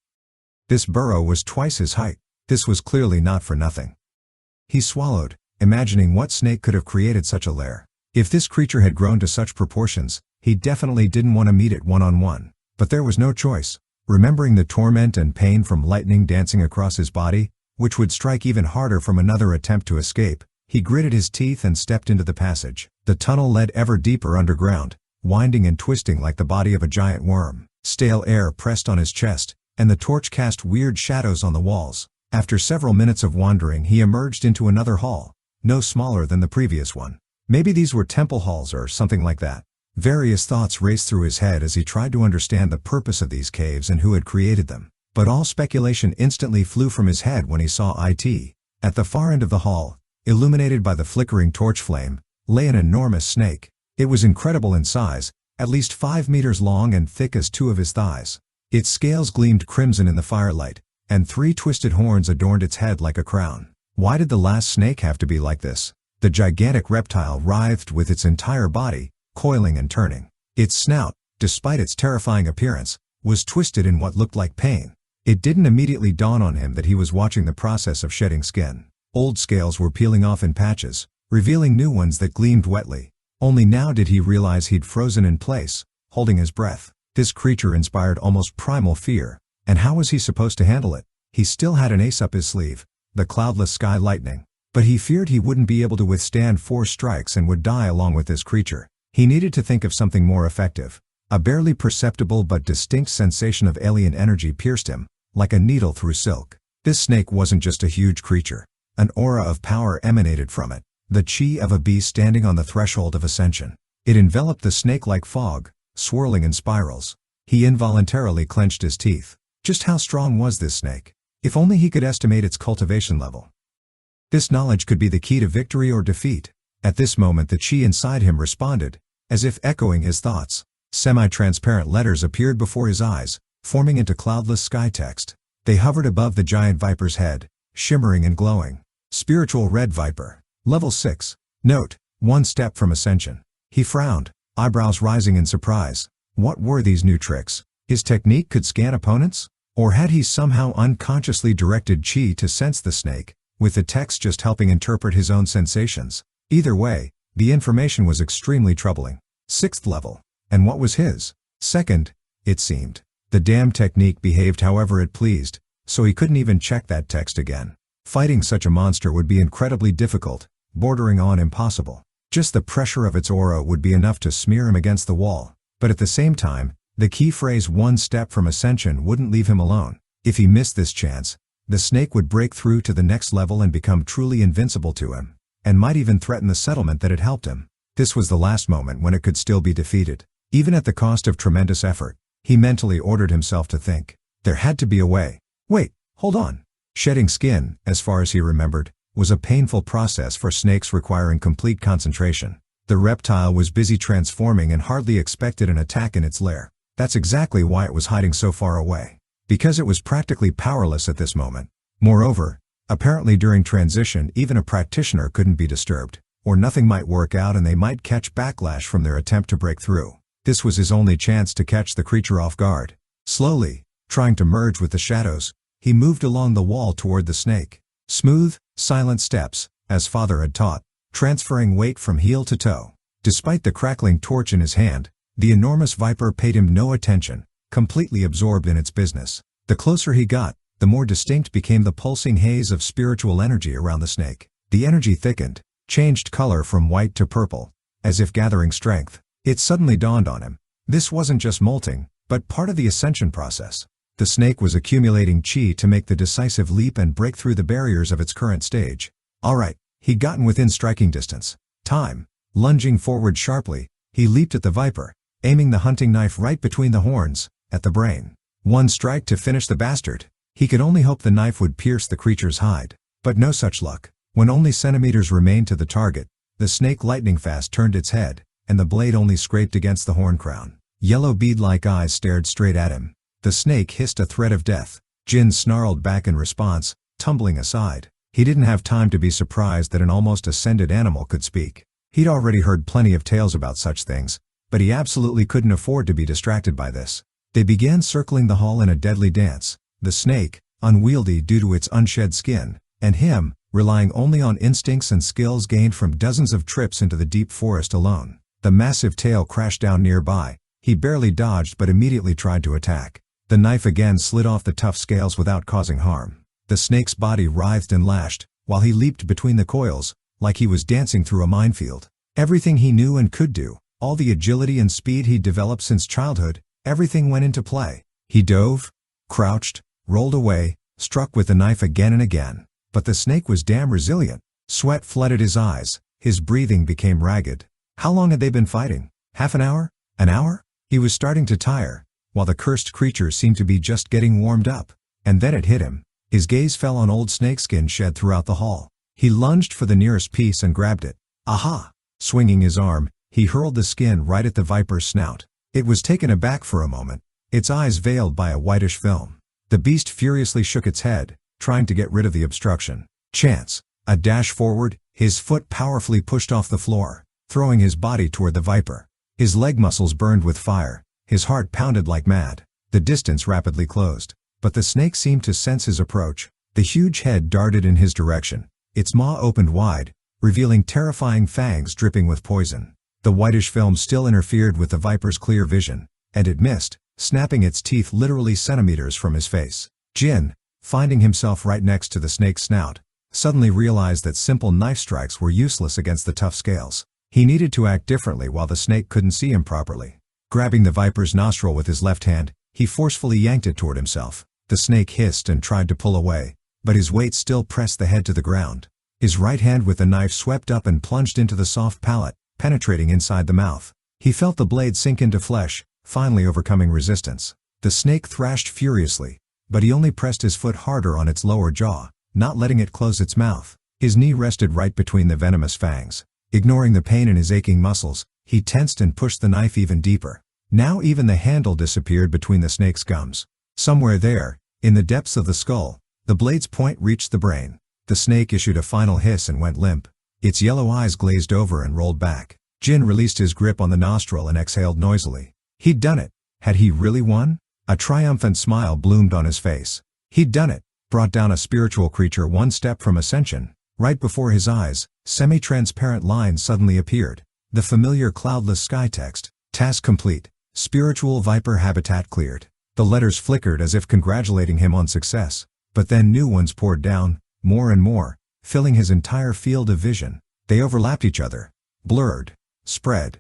This burrow was twice his height. This was clearly not for nothing. He swallowed, imagining what snake could have created such a lair. If this creature had grown to such proportions, he definitely didn't want to meet it one-on-one. But there was no choice. Remembering the torment and pain from lightning dancing across his body, which would strike even harder from another attempt to escape, he gritted his teeth and stepped into the passage. The tunnel led ever deeper underground, winding and twisting like the body of a giant worm. Stale air pressed on his chest, and the torch cast weird shadows on the walls. After several minutes of wandering, he emerged into another hall, no smaller than the previous one. Maybe these were temple halls or something like that. Various thoughts raced through his head as he tried to understand the purpose of these caves and who had created them. But all speculation instantly flew from his head when he saw it. At the far end of the hall, illuminated by the flickering torch flame, lay an enormous snake. It was incredible in size, at least 5 meters long and thick as 2 of his thighs. Its scales gleamed crimson in the firelight, and 3 twisted horns adorned its head like a crown. Why did the last snake have to be like this? The gigantic reptile writhed with its entire body, coiling and turning. Its snout, despite its terrifying appearance, was twisted in what looked like pain. It didn't immediately dawn on him that he was watching the process of shedding skin. Old scales were peeling off in patches, revealing new ones that gleamed wetly. Only now did he realize he'd frozen in place, holding his breath. This creature inspired almost primal fear, and how was he supposed to handle it? He still had an ace up his sleeve, the cloudless sky lightning. But he feared he wouldn't be able to withstand 4 strikes and would die along with this creature. He needed to think of something more effective. A barely perceptible but distinct sensation of alien energy pierced him, like a needle through silk. This snake wasn't just a huge creature. An aura of power emanated from it, the chi of a beast standing on the threshold of ascension. It enveloped the snake like fog, swirling in spirals. He involuntarily clenched his teeth. Just how strong was this snake? If only he could estimate its cultivation level. This knowledge could be the key to victory or defeat. At this moment the chi inside him responded, as if echoing his thoughts. Semi-transparent letters appeared before his eyes, forming into cloudless sky text. They hovered above the giant viper's head, shimmering and glowing. Spiritual Red Viper. Level 6. Note: 1 step from Ascension. He frowned, eyebrows rising in surprise. What were these new tricks? His technique could scan opponents? Or had he somehow unconsciously directed chi to sense the snake, with the text just helping interpret his own sensations? Either way, the information was extremely troubling. 6th level. And what was his? 2nd, it seemed. The damn technique behaved however it pleased, so he couldn't even check that text again. Fighting such a monster would be incredibly difficult, bordering on impossible. Just the pressure of its aura would be enough to smear him against the wall. But at the same time, the key phrase 1 step from Ascension wouldn't leave him alone. If he missed this chance, the snake would break through to the next level and become truly invincible to him, and might even threaten the settlement that had helped him. This was the last moment when it could still be defeated. Even at the cost of tremendous effort, he mentally ordered himself to think. There had to be a way. Wait, hold on. Shedding skin, as far as he remembered, was a painful process for snakes requiring complete concentration. The reptile was busy transforming and hardly expected an attack in its lair. That's exactly why it was hiding so far away. Because it was practically powerless at this moment. Moreover, apparently during transition even a practitioner couldn't be disturbed, or nothing might work out and they might catch backlash from their attempt to break through. This was his only chance to catch the creature off guard. Slowly, trying to merge with the shadows, he moved along the wall toward the snake. Smooth, silent steps, as father had taught, transferring weight from heel to toe. Despite the crackling torch in his hand, the enormous viper paid him no attention, completely absorbed in its business. The closer he got, the more distinct became the pulsing haze of spiritual energy around the snake. The energy thickened, changed color from white to purple, as if gathering strength. It suddenly dawned on him. This wasn't just molting, but part of the ascension process. The snake was accumulating chi to make the decisive leap and break through the barriers of its current stage. Alright, he'd gotten within striking distance. Time. Lunging forward sharply, he leaped at the viper, aiming the hunting knife right between the horns, at the brain. 1 strike to finish the bastard. He could only hope the knife would pierce the creature's hide. But no such luck. When only centimeters remained to the target, the snake lightning fast turned its head, and the blade only scraped against the horn crown. Yellow bead-like eyes stared straight at him. The snake hissed a threat of death. Jin snarled back in response, tumbling aside. He didn't have time to be surprised that an almost ascended animal could speak. He'd already heard plenty of tales about such things, but he absolutely couldn't afford to be distracted by this. They began circling the hall in a deadly dance, the snake, unwieldy due to its unshed skin, and him, relying only on instincts and skills gained from dozens of trips into the deep forest alone. The massive tail crashed down nearby. He barely dodged but immediately tried to attack. The knife again slid off the tough scales without causing harm. The snake's body writhed and lashed, while he leaped between the coils, like he was dancing through a minefield. Everything he knew and could do, all the agility and speed he'd developed since childhood, everything went into play. He dove, crouched, rolled away, struck with the knife again and again. But the snake was damn resilient. Sweat flooded his eyes, his breathing became ragged. How long had they been fighting? Half an hour? An hour? He was starting to tire, while the cursed creature seemed to be just getting warmed up. And then it hit him. His gaze fell on old snakeskin shed throughout the hall. He lunged for the nearest piece and grabbed it. Aha! Swinging his arm, he hurled the skin right at the viper's snout. It was taken aback for a moment, its eyes veiled by a whitish film. The beast furiously shook its head, trying to get rid of the obstruction. Chance. A dash forward, his foot powerfully pushed off the floor, throwing his body toward the viper. His leg muscles burned with fire, his heart pounded like mad. The distance rapidly closed, but the snake seemed to sense his approach. The huge head darted in his direction, its maw opened wide, revealing terrifying fangs dripping with poison. The whitish film still interfered with the viper's clear vision, and it missed, snapping its teeth literally centimeters from his face. Jin, finding himself right next to the snake's snout, suddenly realized that simple knife strikes were useless against the tough scales. He needed to act differently while the snake couldn't see him properly. Grabbing the viper's nostril with his left hand, he forcefully yanked it toward himself. The snake hissed and tried to pull away, but his weight still pressed the head to the ground. His right hand with the knife swept up and plunged into the soft palate, penetrating inside the mouth. He felt the blade sink into flesh, finally overcoming resistance. The snake thrashed furiously, but he only pressed his foot harder on its lower jaw, not letting it close its mouth. His knee rested right between the venomous fangs. Ignoring the pain in his aching muscles, he tensed and pushed the knife even deeper. Now even the handle disappeared between the snake's gums. Somewhere there, in the depths of the skull, the blade's point reached the brain. The snake issued a final hiss and went limp. Its yellow eyes glazed over and rolled back. Jin released his grip on the nostril and exhaled noisily. He'd done it. Had he really won? A triumphant smile bloomed on his face. He'd done it. Brought down a spiritual creature one step from Ascension. Right before his eyes, semi-transparent lines suddenly appeared. The familiar cloudless sky text. Task complete. Spiritual viper habitat cleared. The letters flickered as if congratulating him on success. But then new ones poured down, more and more, filling his entire field of vision. They overlapped each other. Blurred. Spread.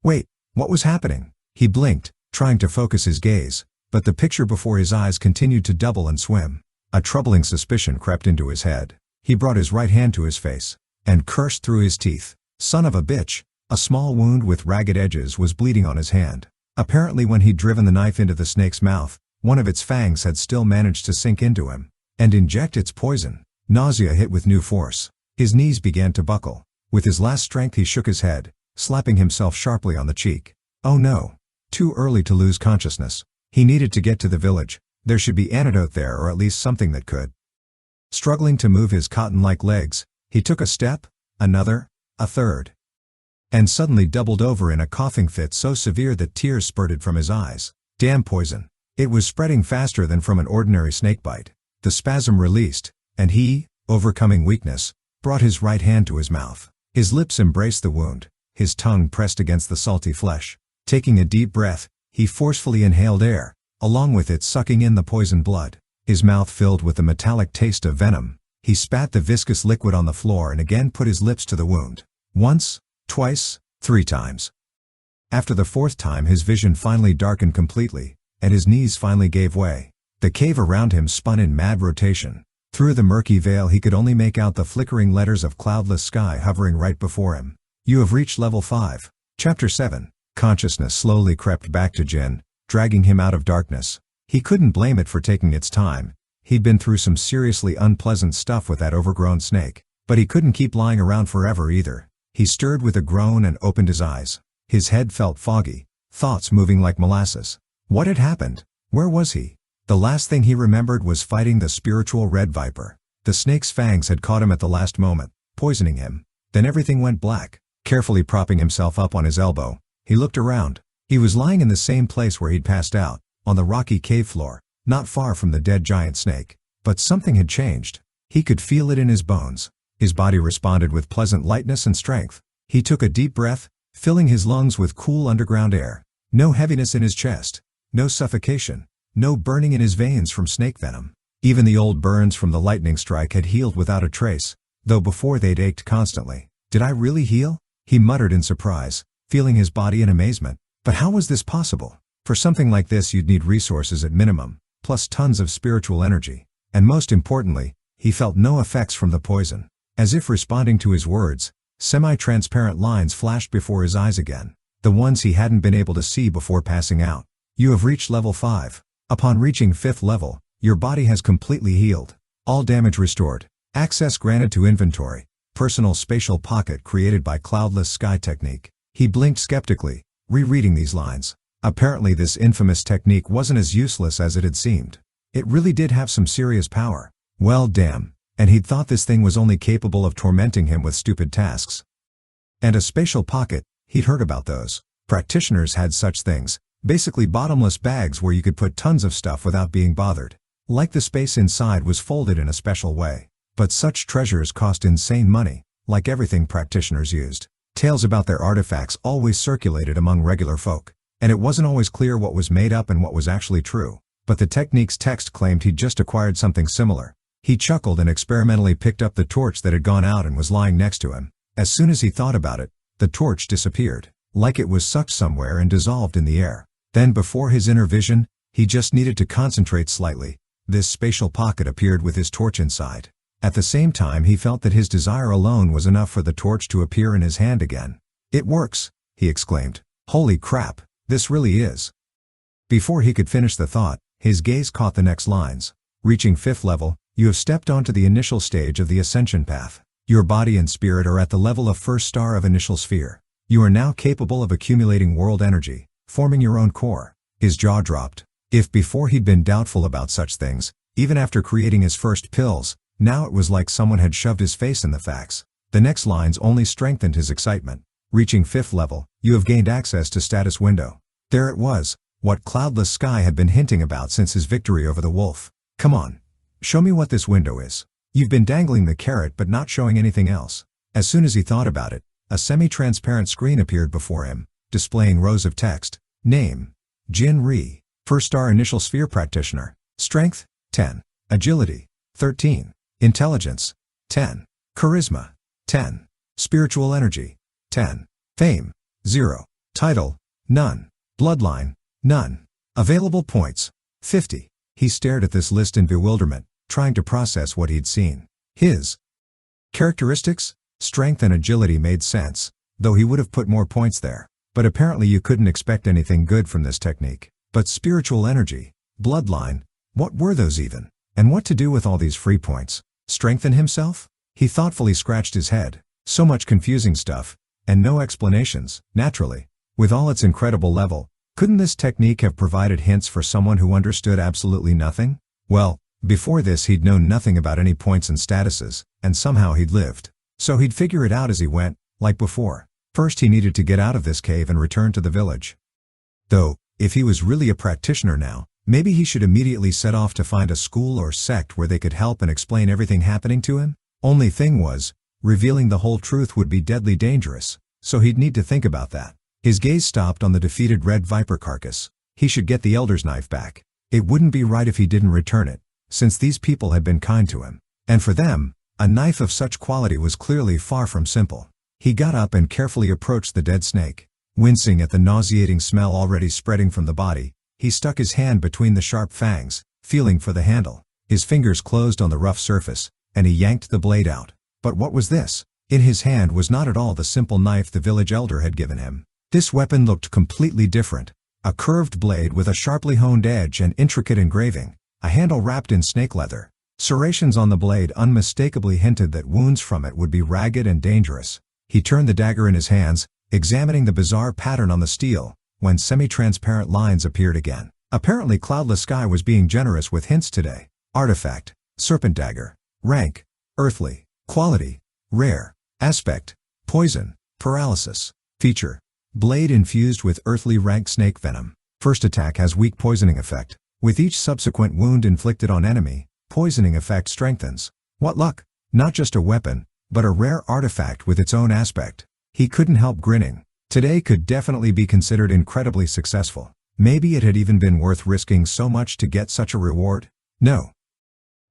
Wait, what was happening? He blinked, trying to focus his gaze, but the picture before his eyes continued to double and swim. A troubling suspicion crept into his head. He brought his right hand to his face, and cursed through his teeth. Son of a bitch! A small wound with ragged edges was bleeding on his hand. Apparently when he'd driven the knife into the snake's mouth, one of its fangs had still managed to sink into him, and inject its poison. Nausea hit with new force. His knees began to buckle. With his last strength he shook his head, slapping himself sharply on the cheek. Oh no! Too early to lose consciousness. He needed to get to the village. There should be antidote there or at least something that could. Struggling to move his cotton-like legs, he took a step, another, a third, and suddenly doubled over in a coughing fit so severe that tears spurted from his eyes. Damn poison. It was spreading faster than from an ordinary snakebite. The spasm released, and he, overcoming weakness, brought his right hand to his mouth. His lips embraced the wound, his tongue pressed against the salty flesh. Taking a deep breath, he forcefully inhaled air, along with it sucking in the poisoned blood. His mouth filled with the metallic taste of venom. He spat the viscous liquid on the floor and again put his lips to the wound. Once, twice, 3 times. After the 4th time his vision finally darkened completely, and his knees finally gave way. The cave around him spun in mad rotation. Through the murky veil he could only make out the flickering letters of cloudless sky hovering right before him. You have reached level 5. Chapter 7. Consciousness slowly crept back to Jin, dragging him out of darkness. He couldn't blame it for taking its time. He'd been through some seriously unpleasant stuff with that overgrown snake. But he couldn't keep lying around forever either. He stirred with a groan and opened his eyes. His head felt foggy, thoughts moving like molasses. What had happened? Where was he? The last thing he remembered was fighting the spiritual red viper. The snake's fangs had caught him at the last moment, poisoning him. Then everything went black. Carefully propping himself up on his elbow, he looked around. He was lying in the same place where he'd passed out, on the rocky cave floor, not far from the dead giant snake. But something had changed. He could feel it in his bones. His body responded with pleasant lightness and strength. He took a deep breath, filling his lungs with cool underground air. No heaviness in his chest. No suffocation. No burning in his veins from snake venom. Even the old burns from the lightning strike had healed without a trace, though before they'd ached constantly. Did I really heal? He muttered in surprise, feeling his body in amazement. But how was this possible? For something like this you'd need resources at minimum, plus tons of spiritual energy. And most importantly, he felt no effects from the poison. As if responding to his words, semi-transparent lines flashed before his eyes again. The ones he hadn't been able to see before passing out. You have reached level 5. Upon reaching 5th level, your body has completely healed. All damage restored. Access granted to inventory. Personal spatial pocket created by cloudless sky technique. He blinked skeptically, rereading these lines. Apparently this infamous technique wasn't as useless as it had seemed. It really did have some serious power. Well damn, and he'd thought this thing was only capable of tormenting him with stupid tasks. And a spatial pocket, he'd heard about those. Practitioners had such things, basically bottomless bags where you could put tons of stuff without being bothered. Like the space inside was folded in a special way. But such treasures cost insane money, like everything practitioners used. Tales about their artifacts always circulated among regular folk, and it wasn't always clear what was made up and what was actually true. But the technique's text claimed he'd just acquired something similar. He chuckled and experimentally picked up the torch that had gone out and was lying next to him. As soon as he thought about it, the torch disappeared, like it was sucked somewhere and dissolved in the air. Then before his inner vision, he just needed to concentrate slightly. This spatial pocket appeared with his torch inside. At the same time he felt that his desire alone was enough for the torch to appear in his hand again. It works, he exclaimed. Holy crap, this really is. Before he could finish the thought, his gaze caught the next lines. Reaching 5th level, you have stepped onto the initial stage of the Ascension path. Your body and spirit are at the level of 1st star of initial sphere. You are now capable of accumulating world energy, forming your own core. His jaw dropped. If before he'd been doubtful about such things, even after creating his first pills, now it was like someone had shoved his face in the facts. The next lines only strengthened his excitement. Reaching 5th level, you have gained access to status window. There it was, what Cloudless Sky had been hinting about since his victory over the wolf. Come on. Show me what this window is. You've been dangling the carrot but not showing anything else. As soon as he thought about it, a semi-transparent screen appeared before him, displaying rows of text. Name: Jin Ri. 1st star initial sphere practitioner. Strength: 10. Agility: 13. Intelligence: 10. Charisma: 10. Spiritual energy: 10. Fame: 0. Title: none. Bloodline: none. Available points: 50. He stared at this list in bewilderment, trying to process what he'd seen. His characteristics, strength and agility made sense, though he would have put more points there. But apparently you couldn't expect anything good from this technique. But spiritual energy, bloodline, what were those even? And what to do with all these free points? Strengthen himself? He thoughtfully scratched his head. So much confusing stuff, and no explanations, naturally. With all its incredible level, couldn't this technique have provided hints for someone who understood absolutely nothing? Well, before this he'd known nothing about any points and statuses, and somehow he'd lived. So he'd figure it out as he went, like before. First he needed to get out of this cave and return to the village. Though, if he was really a practitioner now, maybe he should immediately set off to find a school or sect where they could help and explain everything happening to him. Only thing was, revealing the whole truth would be deadly dangerous, so he'd need to think about that. His gaze stopped on the defeated red viper carcass. He should get the elder's knife back. It wouldn't be right if he didn't return it, since these people had been kind to him. And for them, a knife of such quality was clearly far from simple. He got up and carefully approached the dead snake. Wincing at the nauseating smell already spreading from the body, he stuck his hand between the sharp fangs, feeling for the handle. His fingers closed on the rough surface, and he yanked the blade out. But what was this? In his hand was not at all the simple knife the village elder had given him. This weapon looked completely different. A curved blade with a sharply honed edge and intricate engraving, a handle wrapped in snake leather. Serrations on the blade unmistakably hinted that wounds from it would be ragged and dangerous. He turned the dagger in his hands, examining the bizarre pattern on the steel, when semi-transparent lines appeared again. Apparently Cloudless Sky was being generous with hints today. Artifact: Serpent Dagger. Rank: Earthly. Quality: Rare. Aspect: Poison. Paralysis. Feature: Blade infused with earthly rank snake venom. First attack has weak poisoning effect. With each subsequent wound inflicted on enemy, poisoning effect strengthens. What luck! Not just a weapon, but a rare artifact with its own aspect. He couldn't help grinning. Today could definitely be considered incredibly successful. Maybe it had even been worth risking so much to get such a reward? No.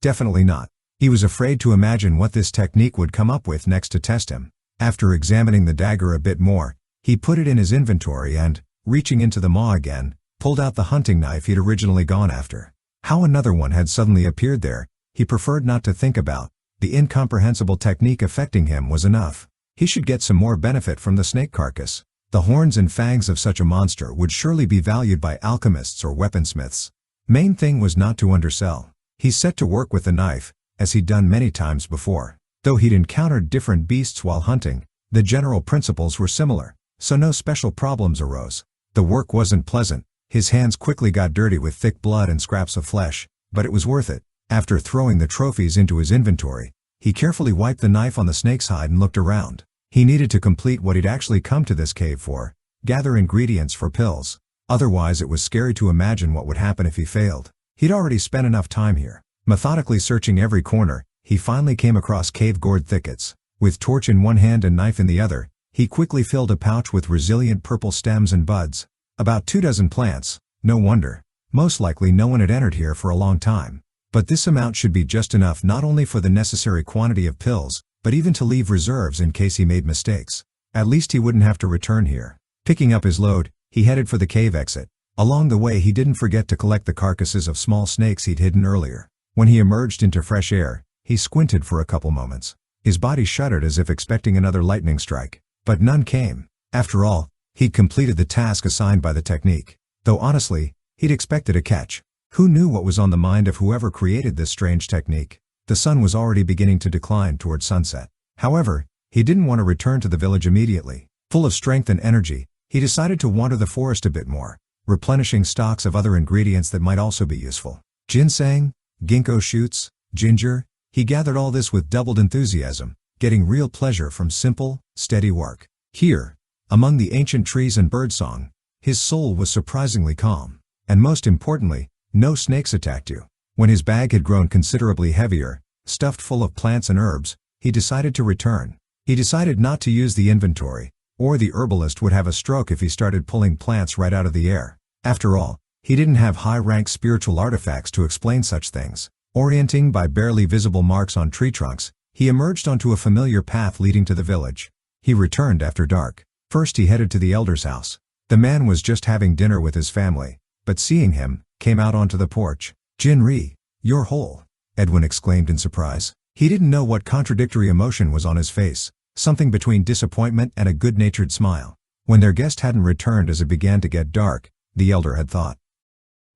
Definitely not. He was afraid to imagine what this technique would come up with next to test him. After examining the dagger a bit more, he put it in his inventory and, reaching into the maw again, pulled out the hunting knife he'd originally gone after. How another one had suddenly appeared there, he preferred not to think about. The incomprehensible technique affecting him was enough. He should get some more benefit from the snake carcass. The horns and fangs of such a monster would surely be valued by alchemists or weaponsmiths. Main thing was not to undersell. He set to work with the knife, as he'd done many times before. Though he'd encountered different beasts while hunting, the general principles were similar, so no special problems arose. The work wasn't pleasant. His hands quickly got dirty with thick blood and scraps of flesh, but it was worth it. After throwing the trophies into his inventory, he carefully wiped the knife on the snake's hide and looked around. He needed to complete what he'd actually come to this cave for: gather ingredients for pills. Otherwise it was scary to imagine what would happen if he failed. He'd already spent enough time here. Methodically searching every corner, he finally came across cave-gourd thickets. With torch in one hand and knife in the other, he quickly filled a pouch with resilient purple stems and buds. About 24 plants. No wonder. Most likely no one had entered here for a long time. But this amount should be just enough not only for the necessary quantity of pills, but even to leave reserves in case he made mistakes. At least he wouldn't have to return here. Picking up his load, he headed for the cave exit. Along the way he didn't forget to collect the carcasses of small snakes he'd hidden earlier. When he emerged into fresh air, he squinted for a couple moments. His body shuddered as if expecting another lightning strike. But none came. After all, he'd completed the task assigned by the technique. Though honestly, he'd expected a catch. Who knew what was on the mind of whoever created this strange technique? The sun was already beginning to decline toward sunset. However, he didn't want to return to the village immediately. Full of strength and energy, he decided to wander the forest a bit more, replenishing stocks of other ingredients that might also be useful. Ginseng, ginkgo shoots, ginger. He gathered all this with doubled enthusiasm, getting real pleasure from simple, steady work. Here, among the ancient trees and birdsong, his soul was surprisingly calm. And most importantly, no snakes attacked you. When his bag had grown considerably heavier, stuffed full of plants and herbs, he decided to return. He decided not to use the inventory, or the herbalist would have a stroke if he started pulling plants right out of the air. After all, he didn't have high-rank spiritual artifacts to explain such things. Orienting by barely visible marks on tree trunks, he emerged onto a familiar path leading to the village. He returned after dark. First he headed to the elder's house. The man was just having dinner with his family, but seeing him, came out onto the porch. "Jinri, you're whole," Edwin exclaimed in surprise. He didn't know what contradictory emotion was on his face, something between disappointment and a good-natured smile. When their guest hadn't returned as it began to get dark, the elder had thought.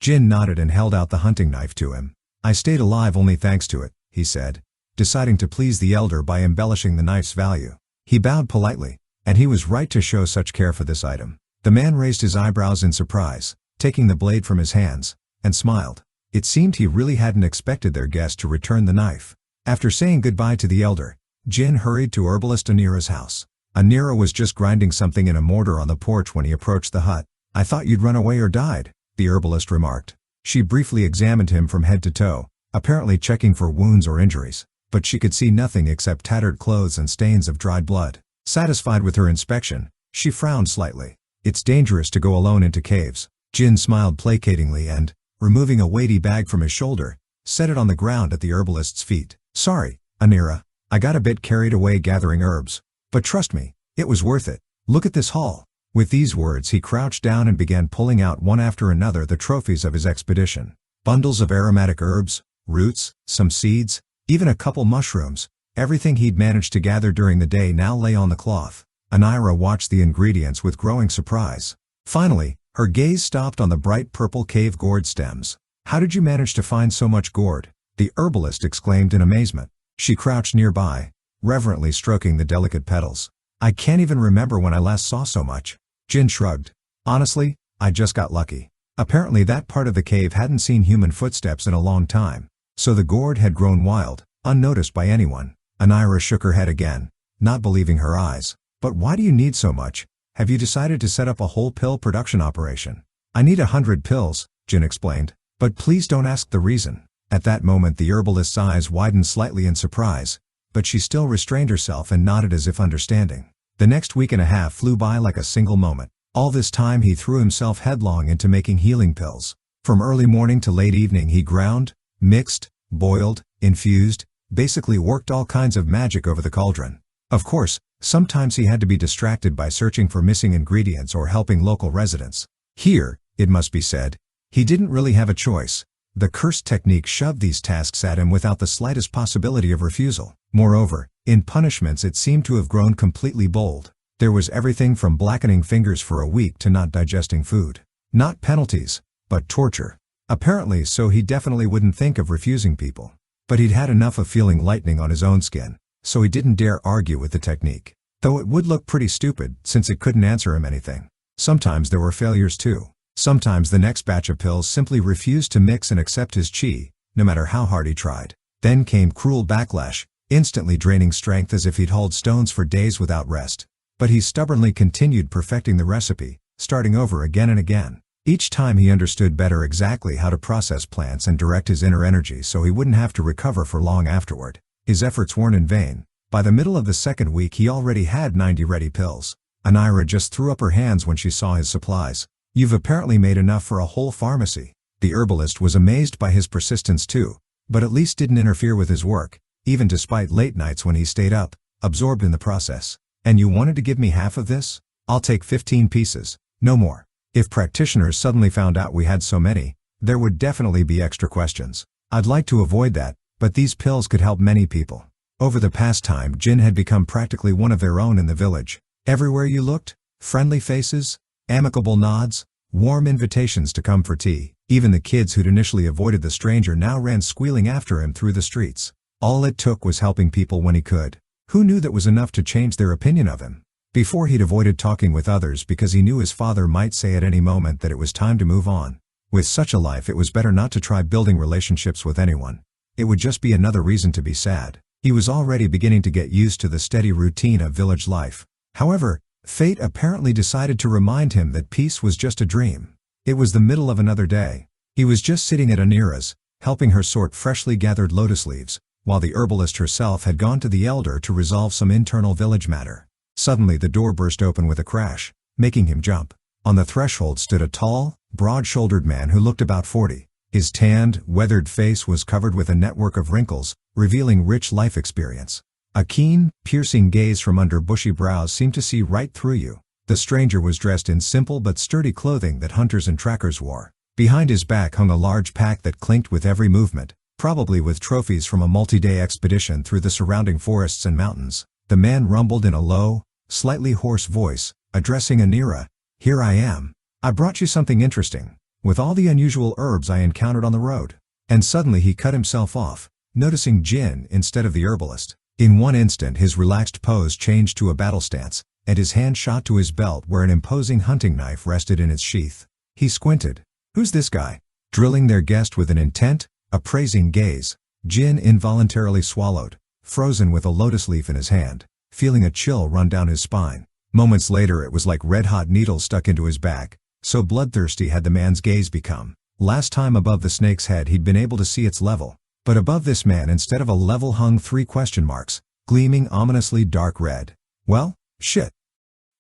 Jin nodded and held out the hunting knife to him. "I stayed alive only thanks to it," he said, deciding to please the elder by embellishing the knife's value. He bowed politely, and he was right to show such care for this item. The man raised his eyebrows in surprise, taking the blade from his hands, and smiled. It seemed he really hadn't expected their guest to return the knife. After saying goodbye to the elder, Jin hurried to herbalist Anira's house. Anira was just grinding something in a mortar on the porch when he approached the hut. "I thought you'd run away or died," the herbalist remarked. She briefly examined him from head to toe, apparently checking for wounds or injuries, but she could see nothing except tattered clothes and stains of dried blood. Satisfied with her inspection, she frowned slightly. "It's dangerous to go alone into caves." Jin smiled placatingly and, removing a weighty bag from his shoulder, set it on the ground at the herbalist's feet. "Sorry, Anira, I got a bit carried away gathering herbs. But trust me, it was worth it. Look at this haul." With these words he crouched down and began pulling out one after another the trophies of his expedition. Bundles of aromatic herbs, roots, some seeds, even a couple mushrooms. Everything he'd managed to gather during the day now lay on the cloth. Anira watched the ingredients with growing surprise. Finally, her gaze stopped on the bright purple cave gourd stems. "How did you manage to find so much gourd?" the herbalist exclaimed in amazement. She crouched nearby, reverently stroking the delicate petals. "I can't even remember when I last saw so much." Jin shrugged. "Honestly, I just got lucky." Apparently that part of the cave hadn't seen human footsteps in a long time, so the gourd had grown wild, unnoticed by anyone. Anira shook her head again, not believing her eyes. "But why do you need so much? Have you decided to set up a whole pill production operation?" "I need 100 pills," Jin explained. "But please don't ask the reason." At that moment the herbalist's eyes widened slightly in surprise, but she still restrained herself and nodded as if understanding. The next week and a half flew by like a single moment. All this time he threw himself headlong into making healing pills. From early morning to late evening he ground, mixed, boiled, infused, basically worked all kinds of magic over the cauldron. Of course, sometimes he had to be distracted by searching for missing ingredients or helping local residents. Here, it must be said, he didn't really have a choice. The cursed technique shoved these tasks at him without the slightest possibility of refusal. Moreover, in punishments it seemed to have grown completely bold. There was everything from blackening fingers for a week to not digesting food. Not penalties, but torture. Apparently so he definitely wouldn't think of refusing people. But he'd had enough of feeling lightning on his own skin, so he didn't dare argue with the technique. Though it would look pretty stupid, since it couldn't answer him anything. Sometimes there were failures too. Sometimes the next batch of pills simply refused to mix and accept his chi, no matter how hard he tried. Then came cruel backlash, instantly draining strength as if he'd hauled stones for days without rest. But he stubbornly continued perfecting the recipe, starting over again and again. Each time he understood better exactly how to process plants and direct his inner energy so he wouldn't have to recover for long afterward. His efforts weren't in vain. By the middle of the second week he already had 90 ready pills. Anira just threw up her hands when she saw his supplies. "You've apparently made enough for a whole pharmacy." The herbalist was amazed by his persistence too, but at least didn't interfere with his work, even despite late nights when he stayed up, absorbed in the process. "And you wanted to give me half of this? I'll take 15 pieces, no more." If practitioners suddenly found out we had so many, there would definitely be extra questions. I'd like to avoid that, but these pills could help many people. Over the past time Jin had become practically one of their own in the village. Everywhere you looked, friendly faces, amicable nods, warm invitations to come for tea. Even the kids who'd initially avoided the stranger now ran squealing after him through the streets. All it took was helping people when he could. Who knew that was enough to change their opinion of him? Before he'd avoided talking with others because he knew his father might say at any moment that it was time to move on. With such a life it was better not to try building relationships with anyone. It would just be another reason to be sad. He was already beginning to get used to the steady routine of village life. However, fate apparently decided to remind him that peace was just a dream. It was the middle of another day. He was just sitting at Anira's, helping her sort freshly gathered lotus leaves, while the herbalist herself had gone to the elder to resolve some internal village matter. Suddenly the door burst open with a crash, making him jump. On the threshold stood a tall, broad-shouldered man who looked about 40. His tanned, weathered face was covered with a network of wrinkles, revealing rich life experience. A keen, piercing gaze from under bushy brows seemed to see right through you. The stranger was dressed in simple but sturdy clothing that hunters and trackers wore. Behind his back hung a large pack that clinked with every movement, probably with trophies from a multi-day expedition through the surrounding forests and mountains. The man rumbled in a low, slightly hoarse voice, addressing Anira, "Here I am. I brought you something interesting, with all the unusual herbs I encountered on the road." And suddenly he cut himself off, noticing Jin instead of the herbalist. In one instant his relaxed pose changed to a battle stance, and his hand shot to his belt where an imposing hunting knife rested in its sheath. He squinted. "Who's this guy?" Drilling their guest with an intent, appraising gaze, Jin involuntarily swallowed, frozen with a lotus leaf in his hand, feeling a chill run down his spine. Moments later it was like red-hot needles stuck into his back, so bloodthirsty had the man's gaze become. Last time above the snake's head he'd been able to see its level, but above this man instead of a level hung 3 question marks, gleaming ominously dark red. Well, shit.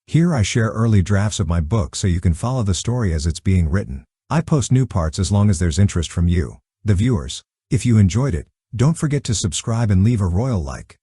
Here I share early drafts of my book so you can follow the story as it's being written. I post new parts as long as there's interest from you, the viewers. If you enjoyed it, don't forget to subscribe and leave a royal like.